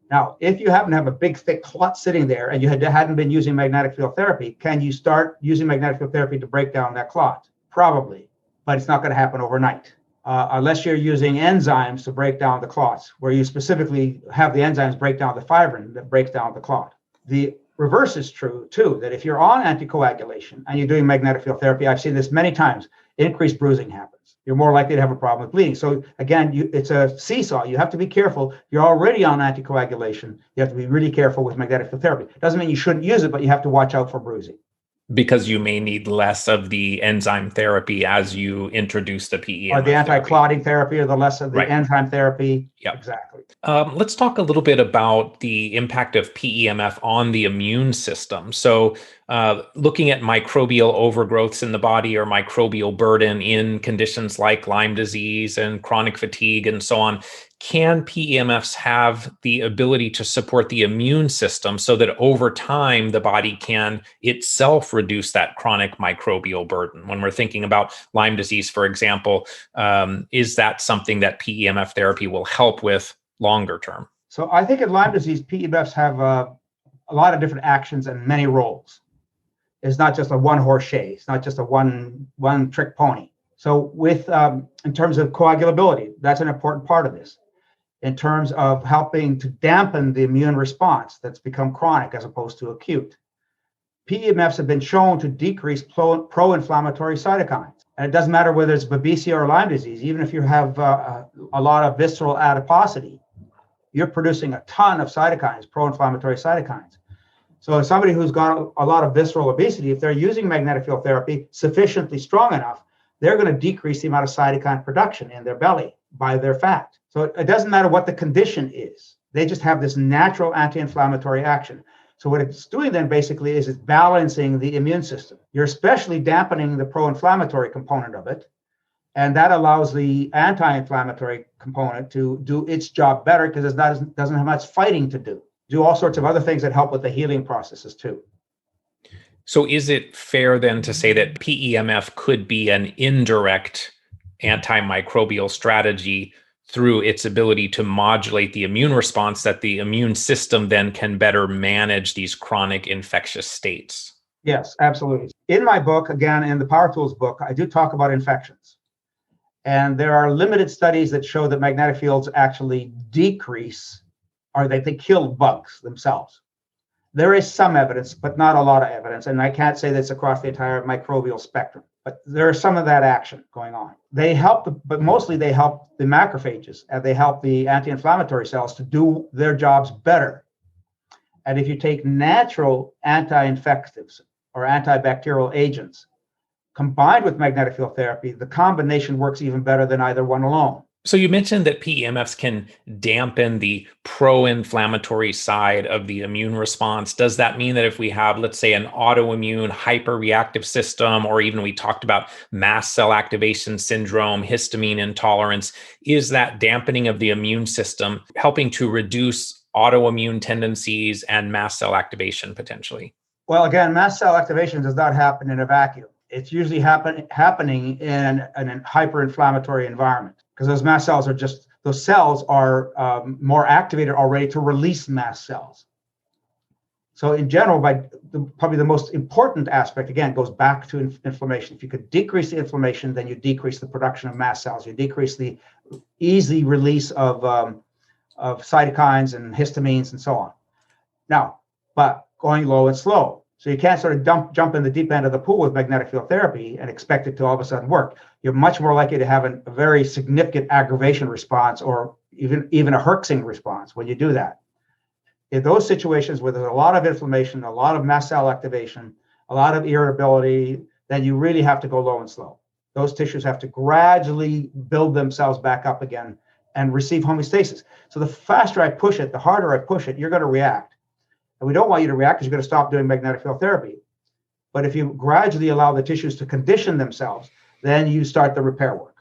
Now, if you happen to have a big, thick clot sitting there and you hadn't been using magnetic field therapy, can you start using magnetic field therapy to break down that clot? Probably, but it's not going to happen overnight. unless you're using enzymes to break down the clots, where you specifically have the enzymes break down the fibrin that breaks down the clot. The reverse is true too, that if you're on anticoagulation and you're doing magnetic field therapy, I've seen this many times, increased bruising happens. You're more likely to have a problem with bleeding. So again, it's a seesaw. You have to be careful. You're already on anticoagulation. You have to be really careful with magnetic field therapy. Doesn't mean you shouldn't use it, but you have to watch out for bruising. Because you may need less of the enzyme therapy as you introduce the PEMF or the anti-clotting therapy, or the less of the enzyme therapy. Yep. Exactly. Let's talk a little bit about the impact of PEMF on the immune system. So looking at microbial overgrowths in the body or microbial burden in conditions like Lyme disease and chronic fatigue and so on, can PEMFs have the ability to support the immune system so that over time the body can itself reduce that chronic microbial burden? When we're thinking about Lyme disease, for example, is that something that PEMF therapy will help with longer term? So I think in Lyme disease, PEMFs have a lot of different actions and many roles. It's not just a one-horse chase. It's not just a one-trick pony. So with in terms of coagulability, that's an important part of this. In terms of helping to dampen the immune response that's become chronic as opposed to acute. PEMFs have been shown to decrease pro-inflammatory cytokines. And it doesn't matter whether it's Babesia or Lyme disease, even if you have a lot of visceral adiposity, you're producing a ton of cytokines, pro-inflammatory cytokines. So somebody who's got a lot of visceral obesity, if they're using magnetic field therapy sufficiently strong enough, they're going to decrease the amount of cytokine production in their belly by their fat. So it doesn't matter what the condition is. They just have this natural anti-inflammatory action. So what it's doing then basically is it's balancing the immune system. You're especially dampening the pro-inflammatory component of it. And that allows the anti-inflammatory component to do its job better because it doesn't have much fighting to do all sorts of other things that help with the healing processes too. So is it fair then to say that PEMF could be an indirect antimicrobial strategy through its ability to modulate the immune response, that the immune system then can better manage these chronic infectious states? Yes, absolutely. In my book, again, in the Power Tools book, I do talk about infections. And there are limited studies that show that magnetic fields actually decrease, or that they kill bugs themselves. There is some evidence, but not a lot of evidence. And I can't say that's across the entire microbial spectrum, but there's some of that action going on. They help, but mostly they help the macrophages and they help the anti-inflammatory cells to do their jobs better. And if you take natural anti-infectives or antibacterial agents combined with magnetic field therapy, the combination works even better than either one alone. So you mentioned that PEMFs can dampen the pro-inflammatory side of the immune response. Does that mean that if we have, let's say, an autoimmune hyperreactive system, or even we talked about mast cell activation syndrome, histamine intolerance, is that dampening of the immune system helping to reduce autoimmune tendencies and mast cell activation potentially? Well, again, mast cell activation does not happen in a vacuum. It's usually happening in an hyperinflammatory environment, because those mast cells are more activated already to release mast cells. So in general, probably the most important aspect, again, goes back to inflammation. If you could decrease the inflammation, then you decrease the production of mast cells. You decrease the easy release of cytokines and histamines and so on. Now, but going low and slow. So you can't sort of jump in the deep end of the pool with magnetic field therapy and expect it to all of a sudden work. You're much more likely to have a very significant aggravation response, or even a Herxing response when you do that. In those situations where there's a lot of inflammation, a lot of mast cell activation, a lot of irritability, then you really have to go low and slow. Those tissues have to gradually build themselves back up again and receive homeostasis. So the faster I push it, the harder I push it, you're going to react. And we don't want you to react because you're going to stop doing magnetic field therapy. But if you gradually allow the tissues to condition themselves, then you start the repair work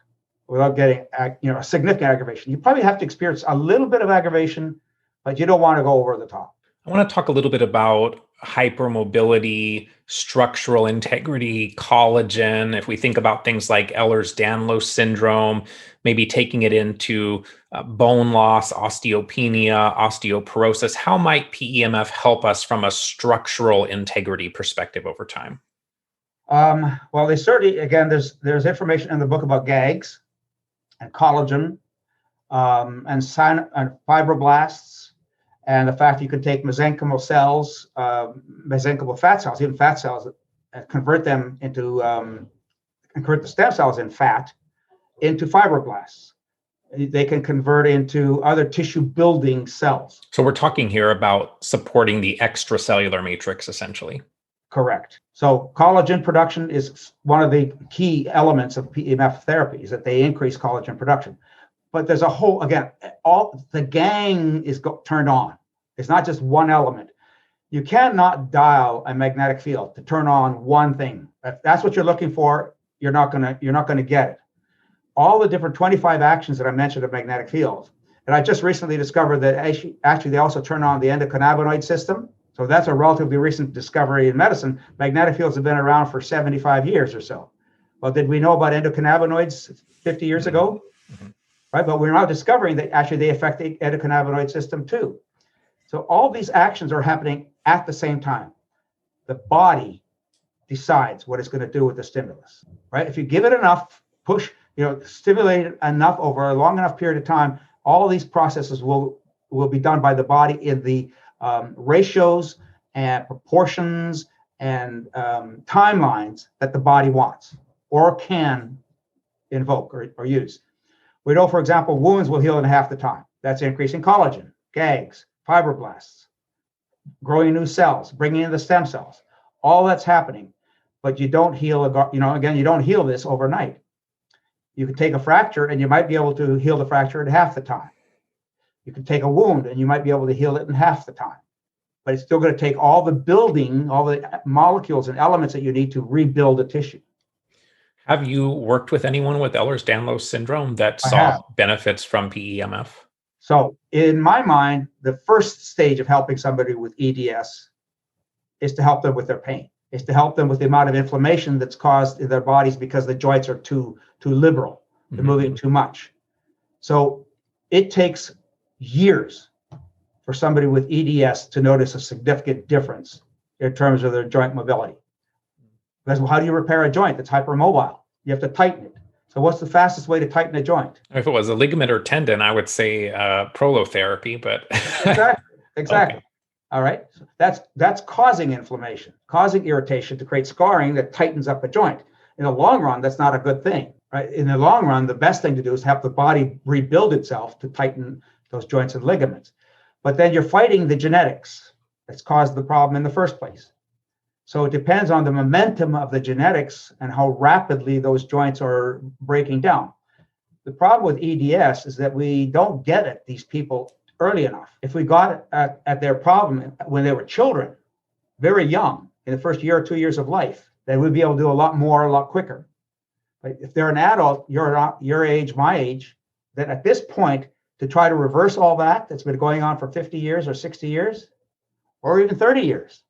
without getting a significant aggravation. You probably have to experience a little bit of aggravation, but you don't want to go over the top. I want to talk a little bit about hypermobility, structural integrity, collagen. If we think about things like Ehlers-Danlos syndrome, maybe taking it into bone loss, osteopenia, osteoporosis, how might PEMF help us from a structural integrity perspective over time? Well, they certainly, again, there's information in the book about gags and collagen and fibroblasts, and the fact you can take mesenchymal cells, mesenchymal fat cells, even fat cells, and convert them into convert the stem cells in fat into fibroblasts. They can convert into other tissue building cells. So we're talking here about supporting the extracellular matrix, essentially. Correct. So collagen production is one of the key elements of PEMF therapy, is that they increase collagen production. But there's a whole, again, all the gang is turned on. It's not just one element. You cannot dial a magnetic field to turn on one thing. If that's what you're looking for, you're not gonna get it. All the different 25 actions that I mentioned of magnetic fields, and I just recently discovered that actually they also turn on the endocannabinoid system. So that's a relatively recent discovery in medicine. Magnetic fields have been around for 75 years or so. Well, did we know about endocannabinoids 50 years ago? Mm-hmm. Right, but we're now discovering that actually they affect the endocannabinoid system too. So all these actions are happening at the same time. The body decides what it's going to do with the stimulus, right? If you give it enough push, stimulate it enough over a long enough period of time, all these processes will be done by the body in the ratios and proportions and timelines that the body wants or can invoke or use. We know, for example, wounds will heal in half the time. That's increasing collagen, gags, fibroblasts, growing new cells, bringing in the stem cells. All that's happening, but you don't heal, you don't heal this overnight. You can take a fracture and you might be able to heal the fracture in half the time. You can take a wound and you might be able to heal it in half the time. But it's still going to take all the building, all the molecules and elements that you need to rebuild a tissue. Have you worked with anyone with Ehlers-Danlos syndrome that saw benefits from PEMF? So in my mind, the first stage of helping somebody with EDS is to help them with their pain, is to help them with the amount of inflammation that's caused in their bodies because the joints are too liberal, they're moving too much. So it takes years for somebody with EDS to notice a significant difference in terms of their joint mobility. Because how do you repair a joint that's hypermobile? You have to tighten it. So what's the fastest way to tighten a joint? If it was a ligament or tendon, I would say prolotherapy, but exactly. Okay. All right. So that's causing inflammation, causing irritation to create scarring that tightens up a joint. In the long run, that's not a good thing, right? In the long run, the best thing to do is have the body rebuild itself to tighten those joints and ligaments. But then you're fighting the genetics that's caused the problem in the first place. So it depends on the momentum of the genetics and how rapidly those joints are breaking down. The problem with EDS is that we don't get at these people early enough. If we got at their problem when they were children, very young, in the first year or 2 years of life, then we'd be able to do a lot more, a lot quicker. But if they're an adult, your age, my age, then at this point, to try to reverse all that's been going on for 50 years or 60 years, or even 30 years,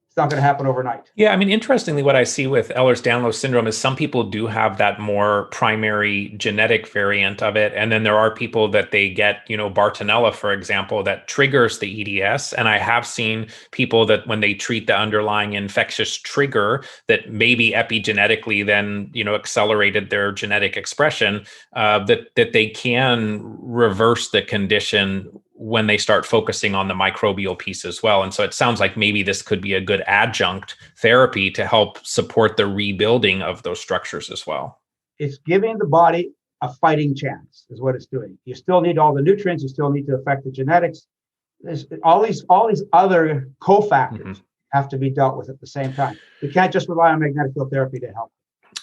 it's not going to happen overnight. Yeah, I mean, interestingly, what I see with Ehlers-Danlos syndrome is some people do have that more primary genetic variant of it. And then there are people that they get, Bartonella, for example, that triggers the EDS. And I have seen people that when they treat the underlying infectious trigger that maybe epigenetically then, accelerated their genetic expression, that they can reverse the condition when they start focusing on the microbial piece as well. And so it sounds like maybe this could be a good adjunct therapy to help support the rebuilding of those structures as well. It's giving the body a fighting chance is what it's doing. You still need all the nutrients. You still need to affect the genetics. There's all these other cofactors have to be dealt with at the same time. We can't just rely on magnetic field therapy to help.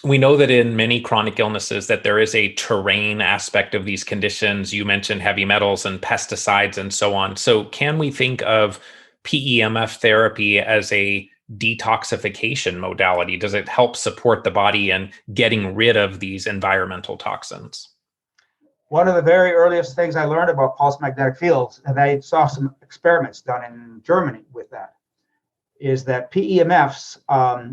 We know that in many chronic illnesses that there is a terrain aspect of these conditions. You mentioned heavy metals and pesticides and so on. So can we think of PEMF therapy as a detoxification modality? Does it help support the body in getting rid of these environmental toxins? One of the very earliest things I learned about pulsed magnetic fields, and I saw some experiments done in Germany with that, is that PEMFs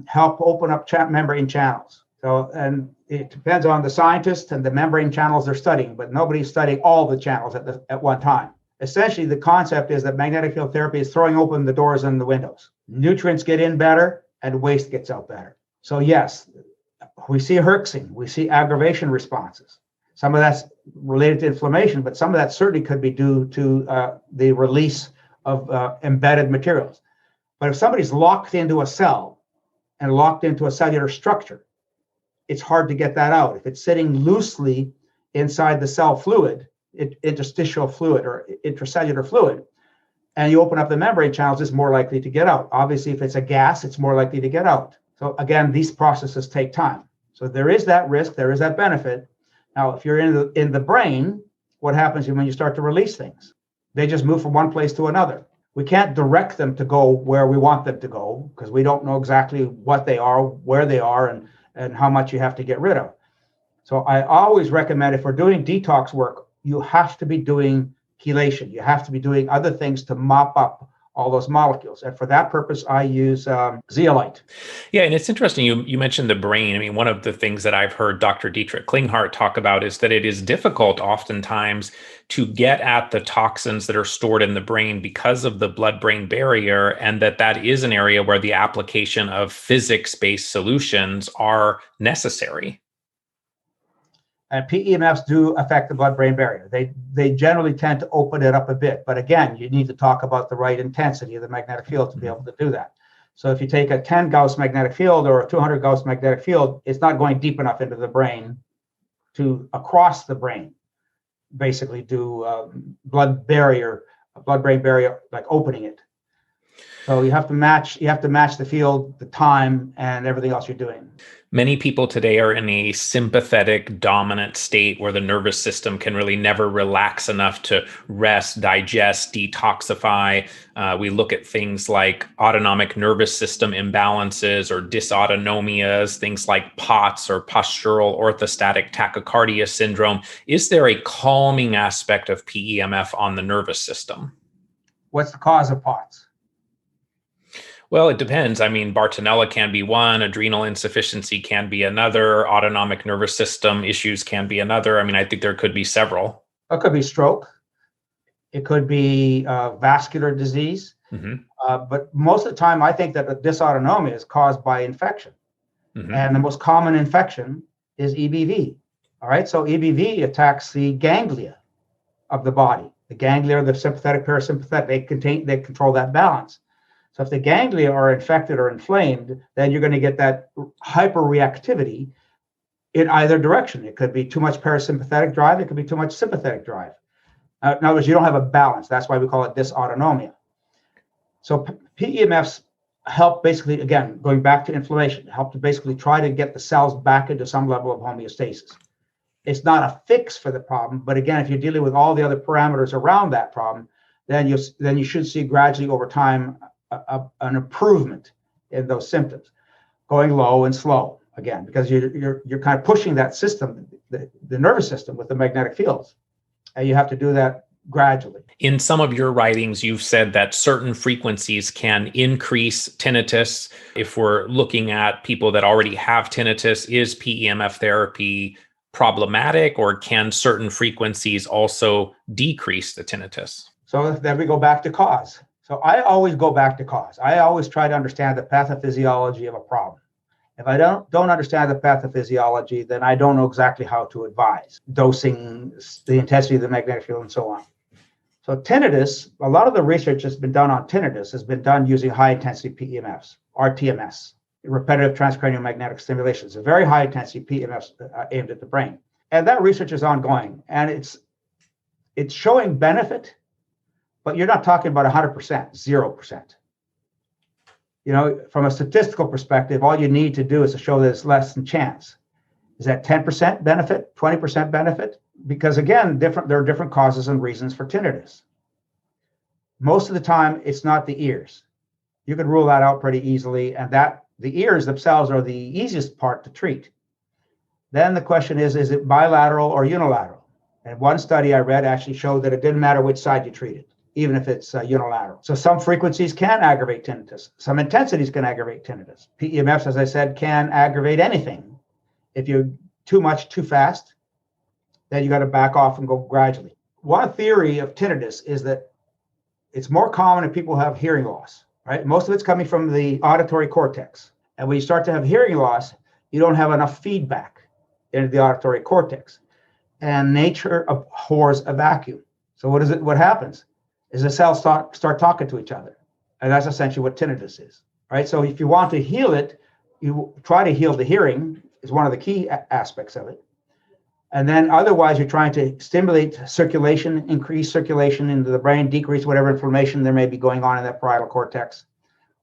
help open up membrane channels. So, and it depends on the scientist and the membrane channels they're studying, but nobody's studying all the channels at one time. Essentially, the concept is that magnetic field therapy is throwing open the doors and the windows. Nutrients get in better and waste gets out better. So yes, We see herxing, we see aggravation responses. Some of that's related to inflammation, but some of that certainly could be due to the release of embedded materials. But if somebody's locked into a cell and locked into a cellular structure, it's hard to get that out. If it's sitting loosely inside the cell fluid, interstitial fluid or intracellular fluid, and you open up the membrane channels, it's more likely to get out. Obviously, if it's a gas, it's more likely to get out. So again, these processes take time. So there is that risk, there is that benefit. Now, if you're in the brain, what happens when you start to release things? They just move from one place to another. We can't direct them to go where we want them to go because we don't know exactly what they are, where they are, and how much you have to get rid of. So I always recommend, if we're doing detox work, you have to be doing chelation. You have to be doing other things to mop up all those molecules. And for that purpose, I use zeolite. Yeah, and it's interesting. You mentioned the brain. I mean, one of the things that I've heard Dr. Dietrich Klinghardt talk about is that it is difficult oftentimes to get at the toxins that are stored in the brain because of the blood-brain barrier, and that is an area where the application of physics-based solutions are necessary. And PEMFs do affect the blood-brain barrier. They generally tend to open it up a bit. But again, you need to talk about the right intensity of the magnetic field to be able to do that. So if you take a 10 Gauss magnetic field or a 200 Gauss magnetic field, it's not going deep enough into the brain to across the brain, basically do blood-brain barrier, like opening it. So you have to match the field, the time, and everything else you're doing. Many people today are in a sympathetic dominant state where the nervous system can really never relax enough to rest, digest, detoxify. We look at things like autonomic nervous system imbalances or dysautonomias, things like POTS or postural orthostatic tachycardia syndrome. Is there a calming aspect of PEMF on the nervous system? What's the cause of POTS? Well, it depends. I mean, Bartonella can be one, adrenal insufficiency can be another, autonomic nervous system issues can be another. I mean, I think there could be several. It could be stroke. It could be vascular disease. Mm-hmm. But most of the time, I think that a dysautonomia is caused by infection. Mm-hmm. And the most common infection is EBV. All right. So EBV attacks the ganglia of the body. The ganglia are the sympathetic, parasympathetic. They control that balance. So if the ganglia are infected or inflamed, then you're going to get that hyperreactivity in either direction. It could be too much parasympathetic drive. It could be too much sympathetic drive. In other words, you don't have a balance. That's why we call it dysautonomia. So PEMFs help basically, again, going back to inflammation, help to basically try to get the cells back into some level of homeostasis. It's not a fix for the problem, but again, if you're dealing with all the other parameters around that problem, then you should see gradually over time an improvement in those symptoms, going low and slow again, because you're kind of pushing that system, the nervous system, with the magnetic fields, and you have to do that gradually. In some of your writings, you've said that certain frequencies can increase tinnitus. If we're looking at people that already have tinnitus, is PEMF therapy problematic, or can certain frequencies also decrease the tinnitus? So then we go back to cause. So I always go back to cause. I always try to understand the pathophysiology of a problem. If I don't understand the pathophysiology, then I don't know exactly how to advise dosing, the intensity of the magnetic field, and so on. So tinnitus, a lot of the research that's been done on tinnitus has been done using high-intensity PEMFs, RTMS, repetitive transcranial magnetic stimulation. It's a very high-intensity PEMFs aimed at the brain. And that research is ongoing, and it's showing benefit, but you're not talking about 100%, 0%. You know, from a statistical perspective, all you need to do is to show that it's less than chance. Is that 10% benefit, 20% benefit? Because again, there are different causes and reasons for tinnitus. Most of the time, it's not the ears. You can rule that out pretty easily, and that the ears themselves are the easiest part to treat. Then the question is it bilateral or unilateral? And one study I read actually showed that it didn't matter which side you treated, even if it's unilateral. So some frequencies can aggravate tinnitus. Some intensities can aggravate tinnitus. PEMFs, as I said, can aggravate anything. If you're too much, too fast, then you got to back off and go gradually. One theory of tinnitus is that it's more common if people have hearing loss, right? Most of it's coming from the auditory cortex. And when you start to have hearing loss, you don't have enough feedback into the auditory cortex. And nature abhors a vacuum. So what happens is the cells start talking to each other. And that's essentially what tinnitus is, right? So if you want to heal it, you try to heal the hearing is one of the key aspects of it. And then otherwise, you're trying to stimulate circulation, increase circulation into the brain, decrease whatever inflammation there may be going on in that parietal cortex,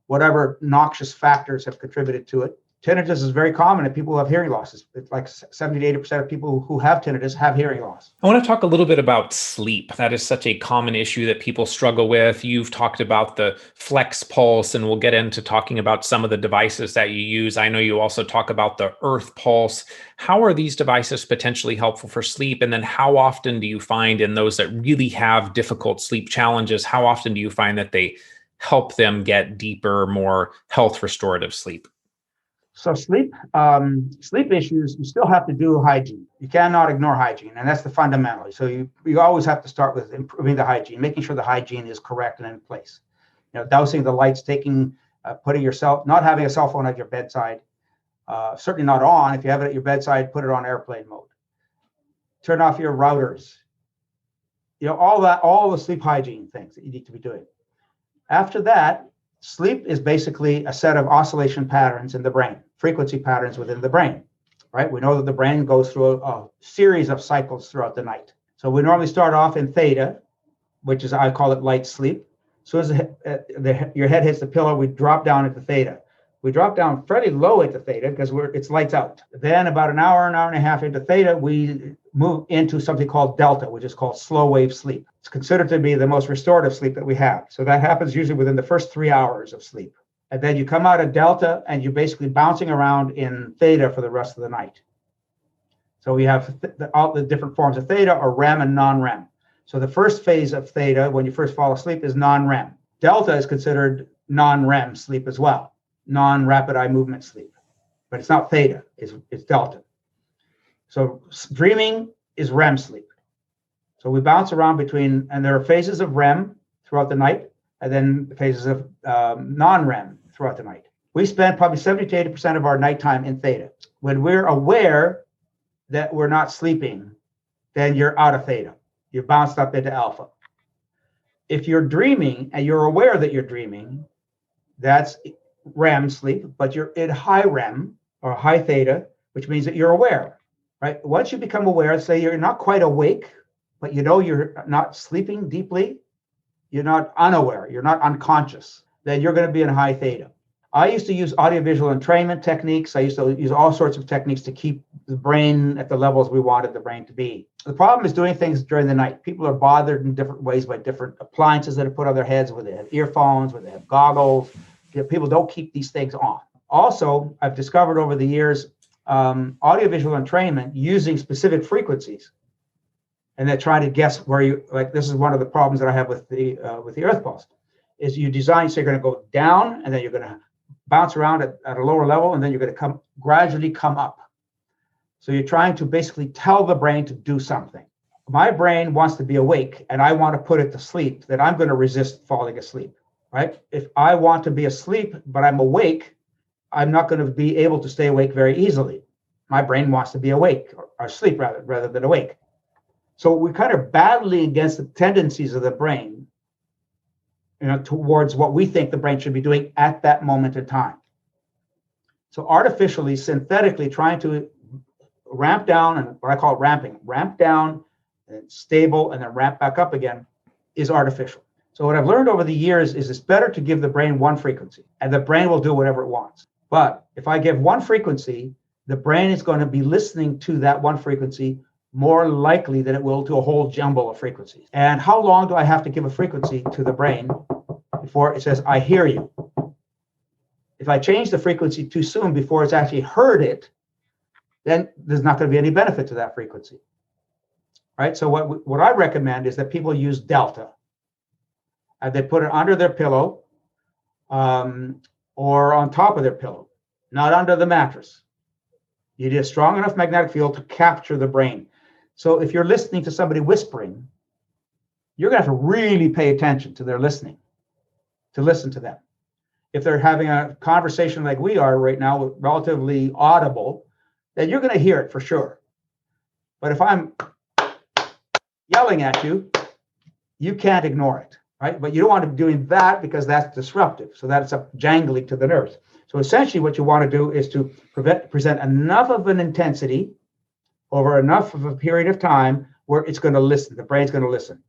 whatever noxious factors have contributed to it. Tinnitus is very common in people who have hearing losses. It's like 70 to 80% of people who have tinnitus have hearing loss. I want to talk a little bit about sleep. That is such a common issue that people struggle with. You've talked about the flex pulse, and we'll get into talking about some of the devices that you use. I know you also talk about the earth pulse. How are these devices potentially helpful for sleep? And then how often do you find in those that really have difficult sleep challenges, how often do you find that they help them get deeper, more health restorative sleep? So sleep issues, you still have to do hygiene. You cannot ignore hygiene, and that's the fundamental. So you always have to start with improving the hygiene, making sure the hygiene is correct and in place. Dousing the lights, not having a cell phone at your bedside, certainly not on. If you have it at your bedside, put it on airplane mode. Turn off your routers. All the sleep hygiene things that you need to be doing. After that, sleep is basically a set of oscillation patterns in the brain, frequency patterns within the brain, right? We know that the brain goes through a series of cycles throughout the night. So we normally start off in theta, which is, I call it light sleep. So as your head hits the pillow, we drop down into theta. We drop down fairly low into theta because it's lights out. Then about an hour and a half into theta, we move into something called delta, which is called slow wave sleep. It's considered to be the most restorative sleep that we have. So that happens usually within the first 3 hours of sleep. And then you come out of delta and you're basically bouncing around in theta for the rest of the night. So we have all the different forms of theta, or REM and non-REM. So the first phase of theta, when you first fall asleep, is non-REM. Delta is considered non-REM sleep as well, non-rapid eye movement sleep. But it's not theta, it's delta. So dreaming is REM sleep. So we bounce around between, and there are phases of REM throughout the night, and then phases of non-REM throughout the night. We spend probably 70 to 80% of our nighttime in theta. When we're aware that we're not sleeping, then you're out of theta. You're bounced up into alpha. If you're dreaming and you're aware that you're dreaming, that's REM sleep, but you're in high REM or high theta, which means that you're aware, right? Once you become aware, say you're not quite awake, but you're not sleeping deeply, you're not unaware, you're not unconscious, then you're going to be in high theta. I used to use audiovisual entrainment techniques. I used to use all sorts of techniques to keep the brain at the levels we wanted the brain to be. The problem is doing things during the night. People are bothered in different ways by different appliances that are put on their heads, whether they have earphones, whether they have goggles. People don't keep these things on. Also, I've discovered over the years, audiovisual entrainment using specific frequencies, and they're trying to guess where this is one of the problems that I have with the earth pulse, is you design, so you're going to go down, and then you're going to bounce around at a lower level, and then you're going to gradually come up. So you're trying to basically tell the brain to do something. My brain wants to be awake, and I want to put it to sleep, that I'm going to resist falling asleep, right? If I want to be asleep, but I'm awake, I'm not going to be able to stay awake very easily. My brain wants to be awake, or asleep rather than awake. So we're kind of battling against the tendencies of the brain, towards what we think the brain should be doing at that moment in time. So artificially, synthetically trying to ramp down, and what I call ramping, ramp down and stable and then ramp back up again, is artificial. So what I've learned over the years is it's better to give the brain one frequency, and the brain will do whatever it wants. But if I give one frequency, the brain is going to be listening to that one frequency more likely than it will to a whole jumble of frequencies. And how long do I have to give a frequency to the brain before it says, I hear you? If I change the frequency too soon before it's actually heard it, then there's not going to be any benefit to that frequency, right? So what I recommend is that people use delta, and they put it under their pillow or on top of their pillow, not under the mattress. You need a strong enough magnetic field to capture the brain. So if you're listening to somebody whispering, you're going to have to really pay attention to their listening, to listen to them. if they're having a conversation like we are right now, relatively audible, then you're going to hear it for sure. But if I'm yelling at you, you can't ignore it, right? But you don't want to be doing that because that's disruptive. So that's up jangling to the nerves. So essentially what you want to do is to present enough of an intensity over enough of a period of time where it's going to listen. The brain's going to listen.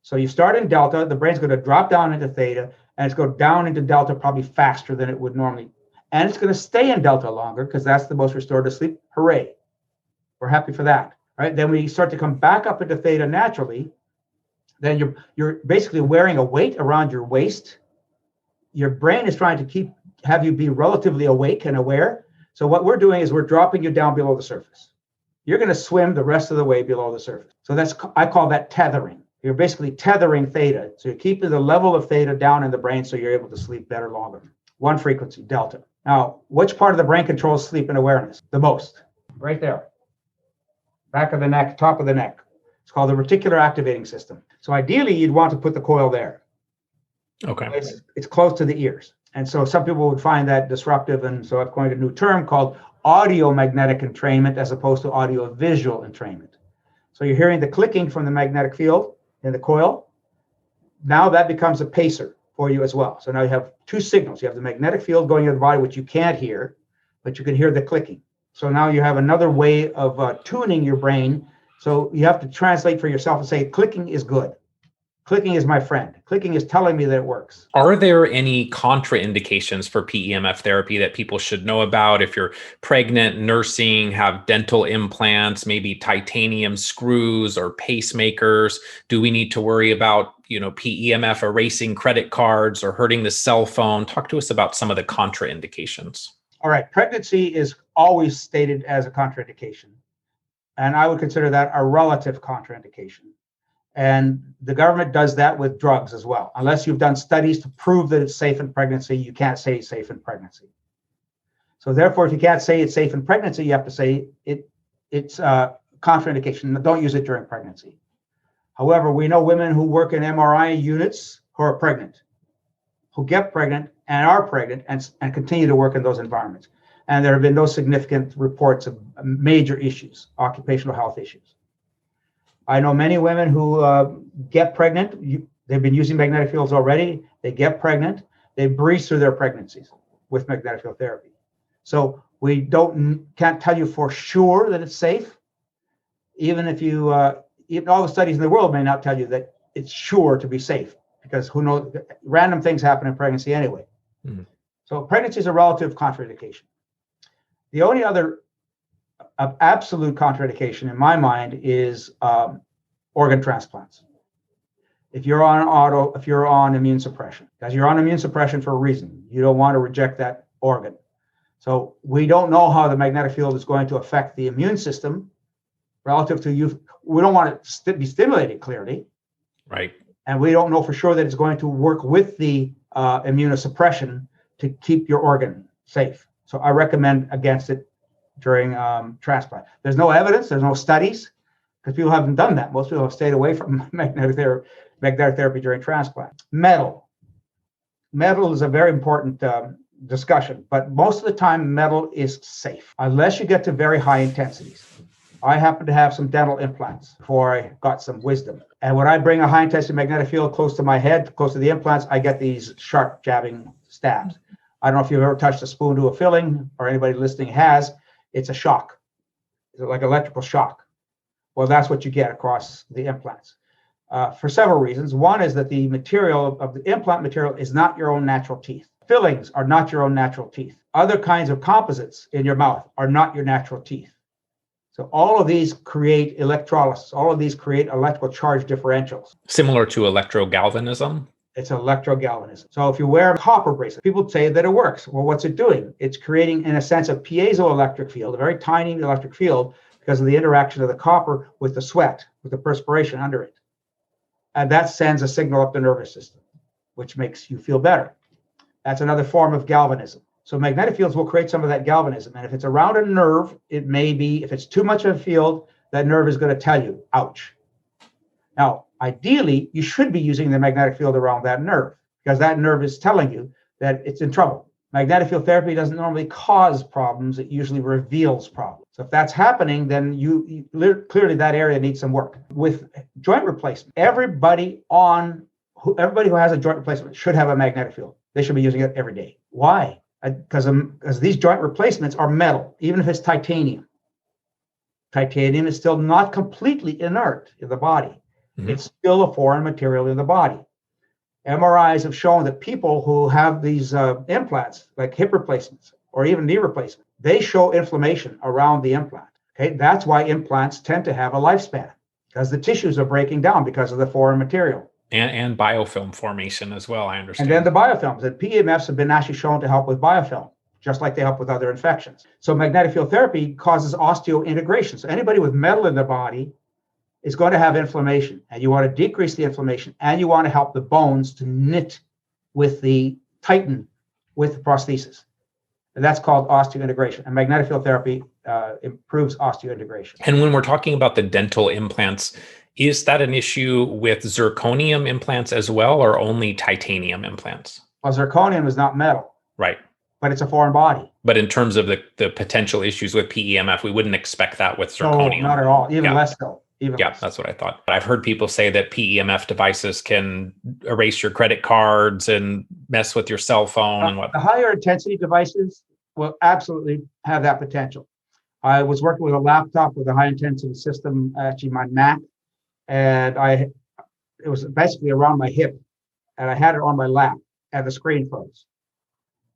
So you start in delta, the brain's going to drop down into theta, and it's going down into delta probably faster than it would normally. And it's going to stay in delta longer because that's the most restorative sleep. Hooray. We're happy for that, right? Then we start to come back up into theta naturally. Then you're basically wearing a weight around your waist. Your brain is trying to have you be relatively awake and aware. So what we're doing is we're dropping you down below the surface. You're going to swim the rest of the way below the surface. So I call that tethering. You're basically tethering theta. So you're keeping the level of theta down in the brain so you're able to sleep better longer. One frequency, delta. Now, which part of the brain controls sleep and awareness the most? Right there. Back of the neck, top of the neck. It's called the reticular activating system. So ideally, you'd want to put the coil there. Okay. It's close to the ears. And so some people would find that disruptive. And so I've coined a new term called audio-magnetic entrainment as opposed to audio-visual entrainment. So you're hearing the clicking from the magnetic field in the coil. Now that becomes a pacer for you as well. So now you have two signals. You have the magnetic field going in the body, which you can't hear, but you can hear the clicking. So now you have another way of tuning your brain. So you have to translate for yourself and say, clicking is good. Clicking is my friend. Clicking is telling me that it works. Are there any contraindications for PEMF therapy that people should know about? If you're pregnant, nursing, have dental implants, maybe titanium screws or pacemakers, do we need to worry about, PEMF erasing credit cards or hurting the cell phone? Talk to us about some of the contraindications. All right. Pregnancy is always stated as a contraindication. And I would consider that a relative contraindication. And the government does that with drugs as well. Unless you've done studies to prove that it's safe in pregnancy, you can't say it's safe in pregnancy. So therefore, if you can't say it's safe in pregnancy, you have to say it's a contraindication. Don't use it during pregnancy. However, we know women who work in MRI units who are pregnant, who get pregnant and are pregnant and continue to work in those environments. And there have been no significant reports of major issues, occupational health issues. I know many women who get pregnant. They've been using magnetic fields already. They get pregnant. They breeze through their pregnancies with magnetic field therapy. So we can't tell you for sure that it's safe. Even if even all the studies in the world may not tell you that it's sure to be safe, because who knows, random things happen in pregnancy anyway. Mm-hmm. So pregnancy is a relative contraindication. The only other absolute contraindication in my mind is organ transplants. If you're on immune suppression, because you're on immune suppression for a reason, you don't want to reject that organ. So we don't know how the magnetic field is going to affect the immune system relative to you. We don't want it to be stimulated clearly. Right. And we don't know for sure that it's going to work with the immunosuppression to keep your organ safe. So I recommend against it during transplant. There's no evidence, there's no studies, because people haven't done that. Most people have stayed away from magnetic therapy during transplant. Metal is a very important discussion, but most of the time metal is safe, unless you get to very high intensities. I happen to have some dental implants before I got some wisdom. And when I bring a high intensity magnetic field close to my head, close to the implants, I get these sharp jabbing stabs. I don't know if you've ever touched a spoon to a filling, or anybody listening has. It's a shock. It's like electrical shock. Well, that's what you get across the implants for several reasons. One is that the material of the implant material is not your own natural teeth. Fillings are not your own natural teeth. Other kinds of composites in your mouth are not your natural teeth. So all of these create electrolysis. All of these create electrical charge differentials. Similar to electrogalvanism? It's electrogalvanism. So if you wear a copper bracelet, people say that it works. Well, what's it doing? It's creating, in a sense, a piezoelectric field, a very tiny electric field, because of the interaction of the copper with the sweat, with the perspiration under it. And that sends a signal up the nervous system, which makes you feel better. That's another form of galvanism. So magnetic fields will create some of that galvanism. And if it's around a nerve, it may be, if it's too much of a field, that nerve is going to tell you, ouch. Now, ideally, you should be using the magnetic field around that nerve, because that nerve is telling you that it's in trouble. Magnetic field therapy doesn't normally cause problems. It usually reveals problems. So if that's happening, then clearly that area needs some work. With joint replacement, everybody who has a joint replacement should have a magnetic field. They should be using it every day. Why? Because these joint replacements are metal, even if it's titanium. Titanium is still not completely inert in the body. Mm-hmm. It's still a foreign material in the body. MRIs have shown that people who have these implants, like hip replacements or even knee replacement, they show inflammation around the implant. Okay, that's why implants tend to have a lifespan, because the tissues are breaking down because of the foreign material. And biofilm formation as well, I understand. And then the biofilms. And PEMFs have been actually shown to help with biofilm, just like they help with other infections. So magnetic field therapy causes osteointegration. So anybody with metal in their body is going to have inflammation, and you want to decrease the inflammation, and you want to help the bones to tighten with the prosthesis. And that's called osteointegration. And magnetic field therapy improves osteointegration. And when we're talking about the dental implants, is that an issue with zirconium implants as well, or only titanium implants? Well, zirconium is not metal. Right. But it's a foreign body. But in terms of the potential issues with PEMF, we wouldn't expect that with zirconium. No, not at all. Even less so. That's what I thought. I've heard people say that PEMF devices can erase your credit cards and mess with your cell phone and what. The higher intensity devices will absolutely have that potential. I was working with a laptop with a high intensity system, actually my Mac, and it was basically around my hip, and I had it on my lap, and the screen froze.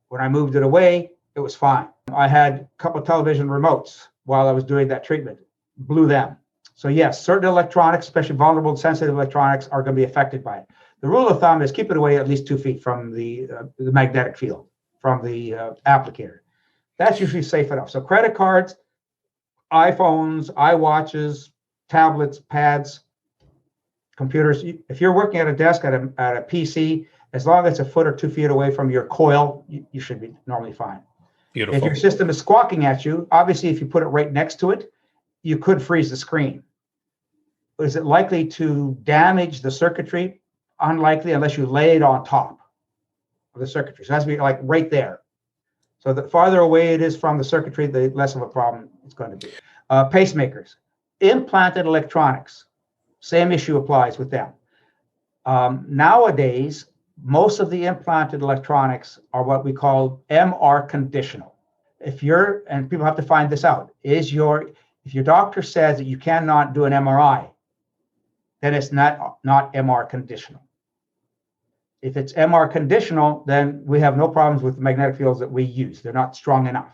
When I moved it away, it was fine. I had a couple of television remotes while I was doing that treatment, blew them. So yes, certain electronics, especially vulnerable and sensitive electronics, are going to be affected by it. The rule of thumb is keep it away at least 2 feet from the magnetic field, from the applicator. That's usually safe enough. So credit cards, iPhones, iWatches, tablets, pads, computers. If you're working at a desk at a PC, as long as it's a foot or 2 feet away from your coil, you should be normally fine. Beautiful. If your system is squawking at you, obviously if you put it right next to it, you could freeze the screen. Is it likely to damage the circuitry? Unlikely, unless you lay it on top of the circuitry. So it has to be like right there. So the farther away it is from the circuitry, the less of a problem it's going to be. Pacemakers, implanted electronics, same issue applies with them. Nowadays, most of the implanted electronics are what we call MR conditional. And people have to find this out, if your doctor says that you cannot do an MRI, then it's not MR conditional. If it's MR conditional, then we have no problems with the magnetic fields that we use. They're not strong enough.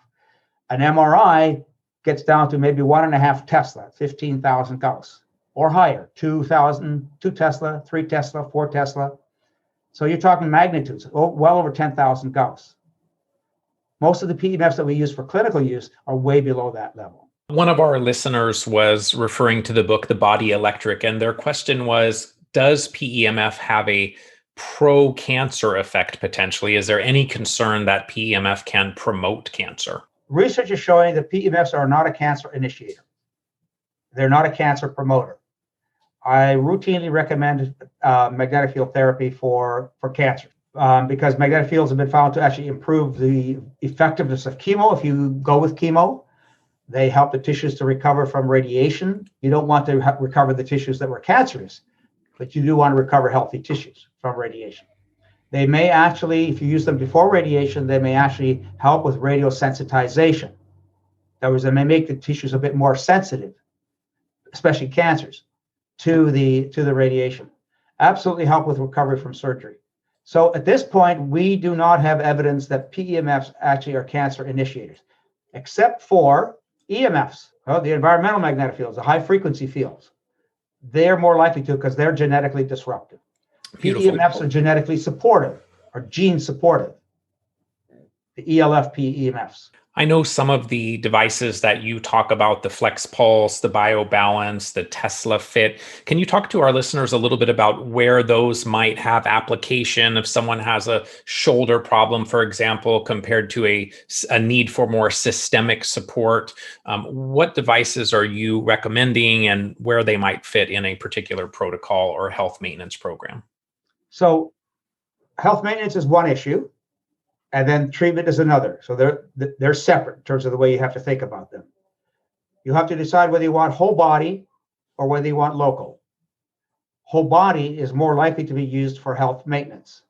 An MRI gets down to maybe 1.5 Tesla, 15,000 Gauss, or higher, 2 Tesla, 3 Tesla, 4 Tesla. So you're talking magnitudes, well over 10,000 Gauss. Most of the PEMFs that we use for clinical use are way below that level. One of our listeners was referring to the book, The Body Electric, and their question was, does PEMF have a pro-cancer effect potentially? Is there any concern that PEMF can promote cancer? Research is showing that PEMFs are not a cancer initiator. They're not a cancer promoter. I routinely recommend magnetic field therapy for cancer because magnetic fields have been found to actually improve the effectiveness of chemo. If you go with chemo, they help the tissues to recover from radiation. You don't want to recover the tissues that were cancerous, but you do want to recover healthy tissues from radiation. They may actually, if you use them before radiation, they may actually help with radiosensitization. In other words, they may make the tissues a bit more sensitive, especially cancers, to the radiation. Absolutely help with recovery from surgery. So at this point, we do not have evidence that PEMFs actually are cancer initiators, except for EMFs, the environmental magnetic fields, the high frequency fields. They're more likely to because they're genetically disruptive. Beautiful. PEMFs are genetically supportive or gene supportive, the ELF PEMFs. I know some of the devices that you talk about, the Flex Pulse, the BioBalance, the Tesla Fit. Can you talk to our listeners a little bit about where those might have application if someone has a shoulder problem, for example, compared to a need for more systemic support? What devices are you recommending and where they might fit in a particular protocol or health maintenance program? So health maintenance is one issue. And then treatment is another. So they're separate in terms of the way you have to think about them. You have to decide whether you want whole body or whether you want local. Whole body is more likely to be used for health maintenance.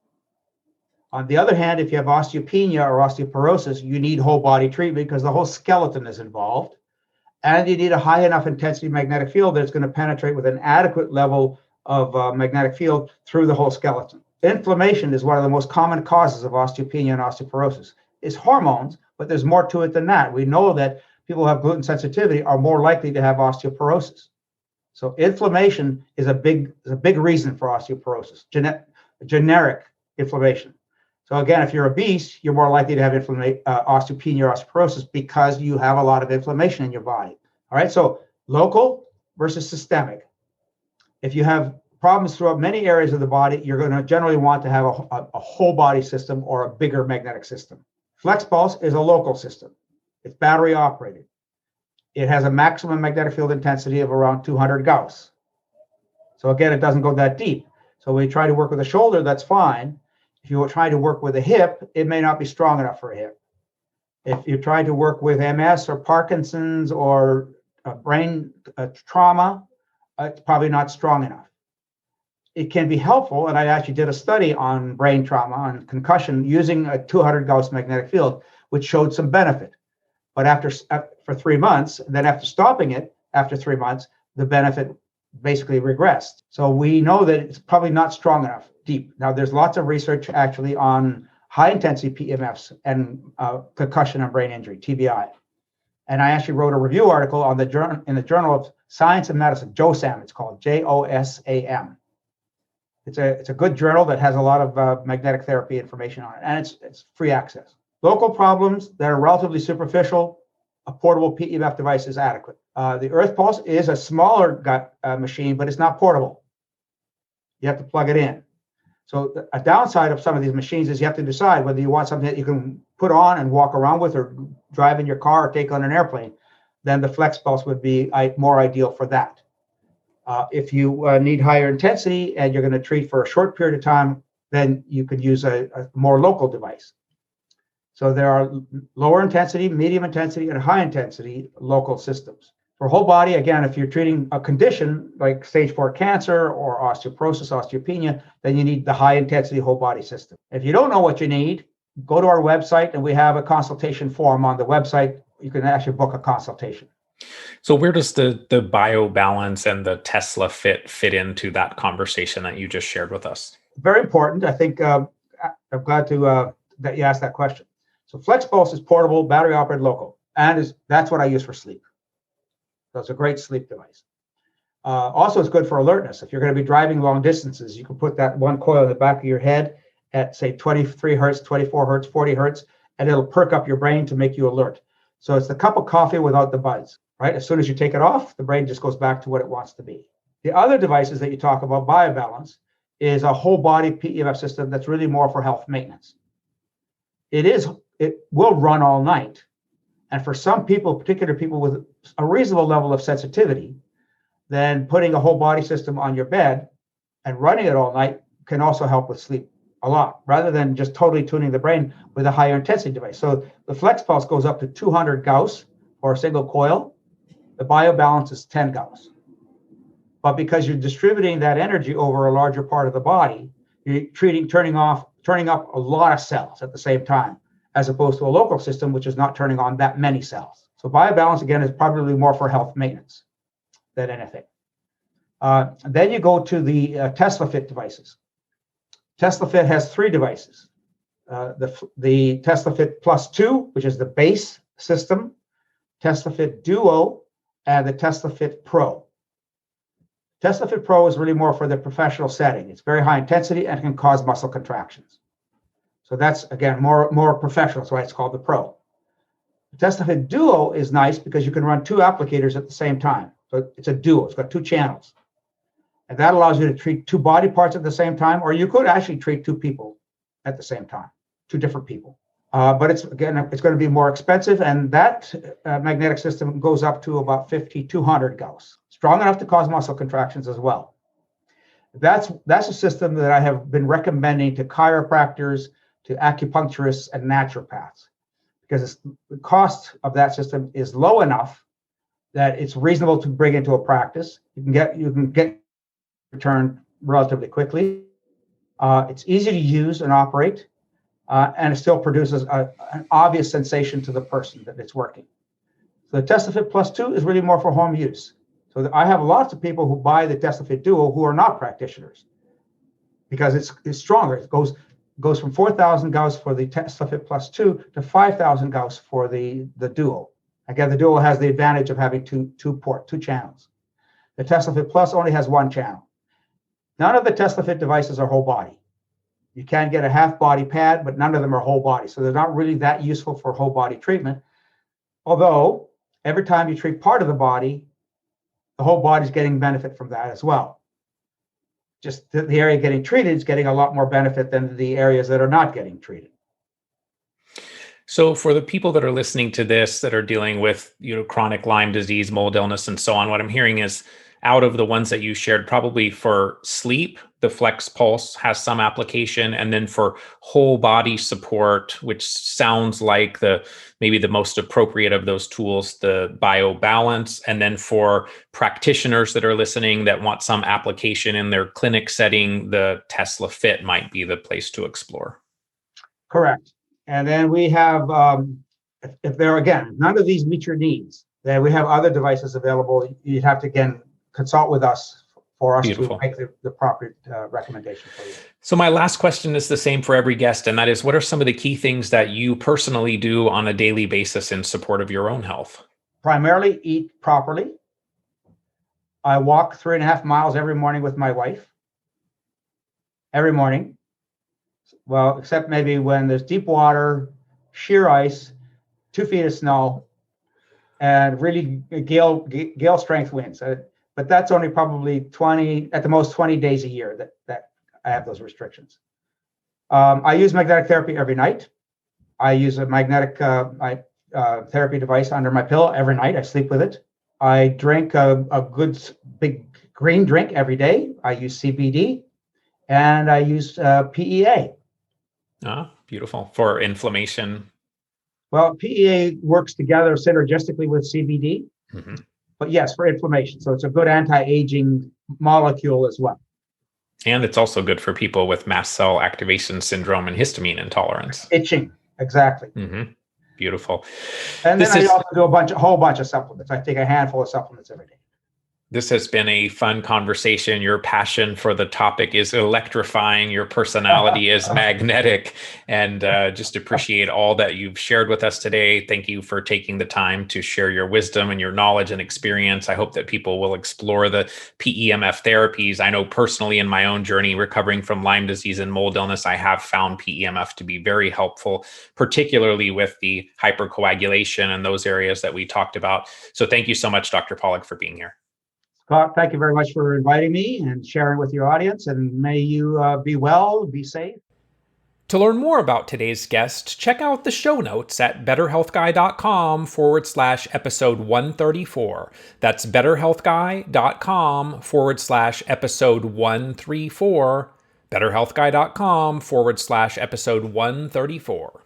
On the other hand, if you have osteopenia or osteoporosis, you need whole body treatment because the whole skeleton is involved. And you need a high enough intensity magnetic field that it's going to penetrate with an adequate level of magnetic field through the whole skeleton. Inflammation is one of the most common causes of osteopenia and osteoporosis. It's hormones, but there's more to it than that. We know that people who have gluten sensitivity are more likely to have osteoporosis. So inflammation is a big reason for osteoporosis, generic inflammation. So again, if you're obese, you're more likely to have osteopenia or osteoporosis because you have a lot of inflammation in your body. All right, so local versus systemic. If you have problems throughout many areas of the body, you're going to generally want to have a whole body system or a bigger magnetic system. Flex pulse is a local system. It's battery operated. It has a maximum magnetic field intensity of around 200 Gauss. So again, it doesn't go that deep. So when you try to work with the shoulder, that's fine. If you try to work with a hip, it may not be strong enough for a hip. If you try to work with MS or Parkinson's or brain trauma, it's probably not strong enough. It can be helpful, and I actually did a study on brain trauma, on concussion, using a 200 Gauss magnetic field, which showed some benefit. But for 3 months, then after stopping it, after 3 months, the benefit basically regressed. So we know that it's probably not strong enough deep. Now, there's lots of research actually on high-intensity PEMFs and concussion and brain injury, TBI. And I actually wrote a review article on in the Journal of Science and Medicine, JOSAM, it's called, JOSAM. It's a good journal that has a lot of magnetic therapy information on it, and it's free access. Local problems that are relatively superficial, a portable PEMF device is adequate. The Earth Pulse is a smaller machine, but it's not portable. You have to plug it in. So a downside of some of these machines is you have to decide whether you want something that you can put on and walk around with or drive in your car or take on an airplane. Then the Flex Pulse would be more ideal for that. If you need higher intensity and you're going to treat for a short period of time, then you could use a more local device. So there are lower intensity, medium intensity, and high intensity local systems. For whole body, again, if you're treating a condition like stage 4 cancer or osteoporosis, osteopenia, then you need the high intensity whole body system. If you don't know what you need, go to our website and we have a consultation form on the website. You can actually book a consultation. So where does the biobalance and the Tesla fit into that conversation that you just shared with us? Very important. I think I'm glad that you asked that question. So Flex Pulse is portable, battery operated, local, and that's what I use for sleep. So it's a great sleep device. Also, it's good for alertness. If you're going to be driving long distances, you can put that one coil in the back of your head at, say, 23 hertz, 24 hertz, 40 hertz, and it'll perk up your brain to make you alert. So it's the cup of coffee without the buzz, right? As soon as you take it off, the brain just goes back to what it wants to be. The other devices that you talk about, biobalance, is a whole body PEMF system that's really more for health maintenance. It will run all night. And for some people, particular people with a reasonable level of sensitivity, then putting a whole body system on your bed and running it all night can also help with sleep a lot, rather than just totally tuning the brain with a higher intensity device. So the Flex Pulse goes up to 200 Gauss for a single coil. The biobalance is 10 Gauss. But because you're distributing that energy over a larger part of the body, you're turning up a lot of cells at the same time, as opposed to a local system, which is not turning on that many cells. So biobalance, again, is probably more for health maintenance than anything. Then you go to the Tesla Fit devices. Tesla Fit has 3 devices. The Tesla Fit Plus 2, which is the base system, Tesla Fit Duo, and the Tesla Fit Pro. Tesla Fit Pro is really more for the professional setting. It's very high intensity and can cause muscle contractions. So that's, again, more professional. That's why it's called the Pro. The Tesla Fit Duo is nice because you can run 2 applicators at the same time. So it's a duo. It's got 2 channels. And that allows you to treat 2 body parts at the same time, or you could actually treat 2 people at the same time, 2 different people. But it's going to be more expensive, and that magnetic system goes up to about 5,200 Gauss, strong enough to cause muscle contractions as well. That's a system that I have been recommending to chiropractors, to acupuncturists and naturopaths, because the cost of that system is low enough that it's reasonable to bring into a practice. You can get returned relatively quickly. It's easy to use and operate, and it still produces an obvious sensation to the person that it's working. So the Testafit Plus 2 is really more for home use. So I have lots of people who buy the Testafit Duo who are not practitioners, because it's stronger. It goes from 4,000 Gauss for the Testafit Plus 2 to 5,000 Gauss for the Duo. Again, the Duo has the advantage of having two channels. The Testafit Plus only has one channel. None of the Testafit devices are whole body. You can get a half body pad, but none of them are whole body. So they're not really that useful for whole body treatment. Although every time you treat part of the body, the whole body's getting benefit from that as well. Just the area getting treated is getting a lot more benefit than the areas that are not getting treated. So for the people that are listening to this that are dealing with, chronic Lyme disease, mold illness, and so on, what I'm hearing is, out of the ones that you shared, probably for sleep, the Flex Pulse has some application. And then for whole body support, which sounds like maybe the most appropriate of those tools, the BioBalance. And then for practitioners that are listening that want some application in their clinic setting, the Tesla Fit might be the place to explore. Correct. And then we have, if there, again, none of these meet your needs, then we have other devices available. You'd have to, again, consult with us for us Beautiful. to make the proper recommendation for you. So my last question is the same for every guest, and that is, what are some of the key things that you personally do on a daily basis in support of your own health? Primarily eat properly. I walk 3.5 miles every morning with my wife. Every morning. Well, except maybe when there's deep water, sheer ice, 2 feet of snow, and really gale strength winds. But that's only probably 20, at the most 20 days a year that I have those restrictions. I use magnetic therapy every night. I use a magnetic therapy device under my pillow every night. I sleep with it. I drink a good big green drink every day. I use CBD, and I use PEA. Beautiful. For inflammation. Well, PEA works together synergistically with CBD. Mm-hmm. But yes, for inflammation. So it's a good anti-aging molecule as well. And it's also good for people with mast cell activation syndrome and histamine intolerance. Itching, exactly. Mm-hmm. Beautiful. And then I also do a whole bunch of supplements. I take a handful of supplements every day. This has been a fun conversation. Your passion for the topic is electrifying. Your personality is magnetic, and just appreciate all that you've shared with us today. Thank you for taking the time to share your wisdom and your knowledge and experience. I hope that people will explore the PEMF therapies. I know personally in my own journey recovering from Lyme disease and mold illness, I have found PEMF to be very helpful, particularly with the hypercoagulation and those areas that we talked about. So thank you so much, Dr. Pawluk, for being here. Scott, thank you very much for inviting me and sharing with your audience, and may you be well, be safe. To learn more about today's guest, check out the show notes at betterhealthguy.com/episode 134. That's betterhealthguy.com/episode 134. betterhealthguy.com/episode 134.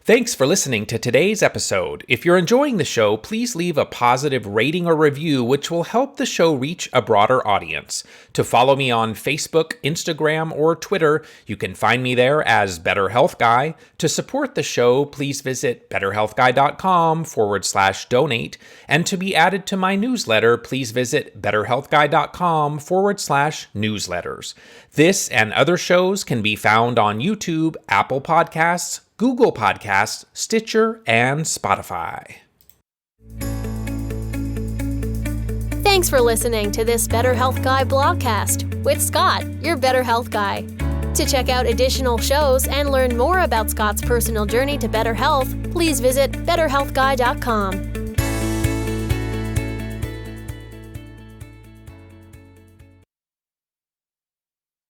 Thanks for listening to today's episode. If you're enjoying the show, please leave a positive rating or review, which will help the show reach a broader audience. To follow me on Facebook, Instagram, or Twitter, you can find me there as Better Health Guy. To support the show, please visit betterhealthguy.com/donate. And to be added to my newsletter, please visit betterhealthguy.com/newsletters. This and other shows can be found on YouTube, Apple Podcasts, Google Podcasts, Stitcher, and Spotify. Thanks for listening to this Better Health Guy blogcast with Scott, your Better Health Guy. To check out additional shows and learn more about Scott's personal journey to better health, please visit betterhealthguy.com.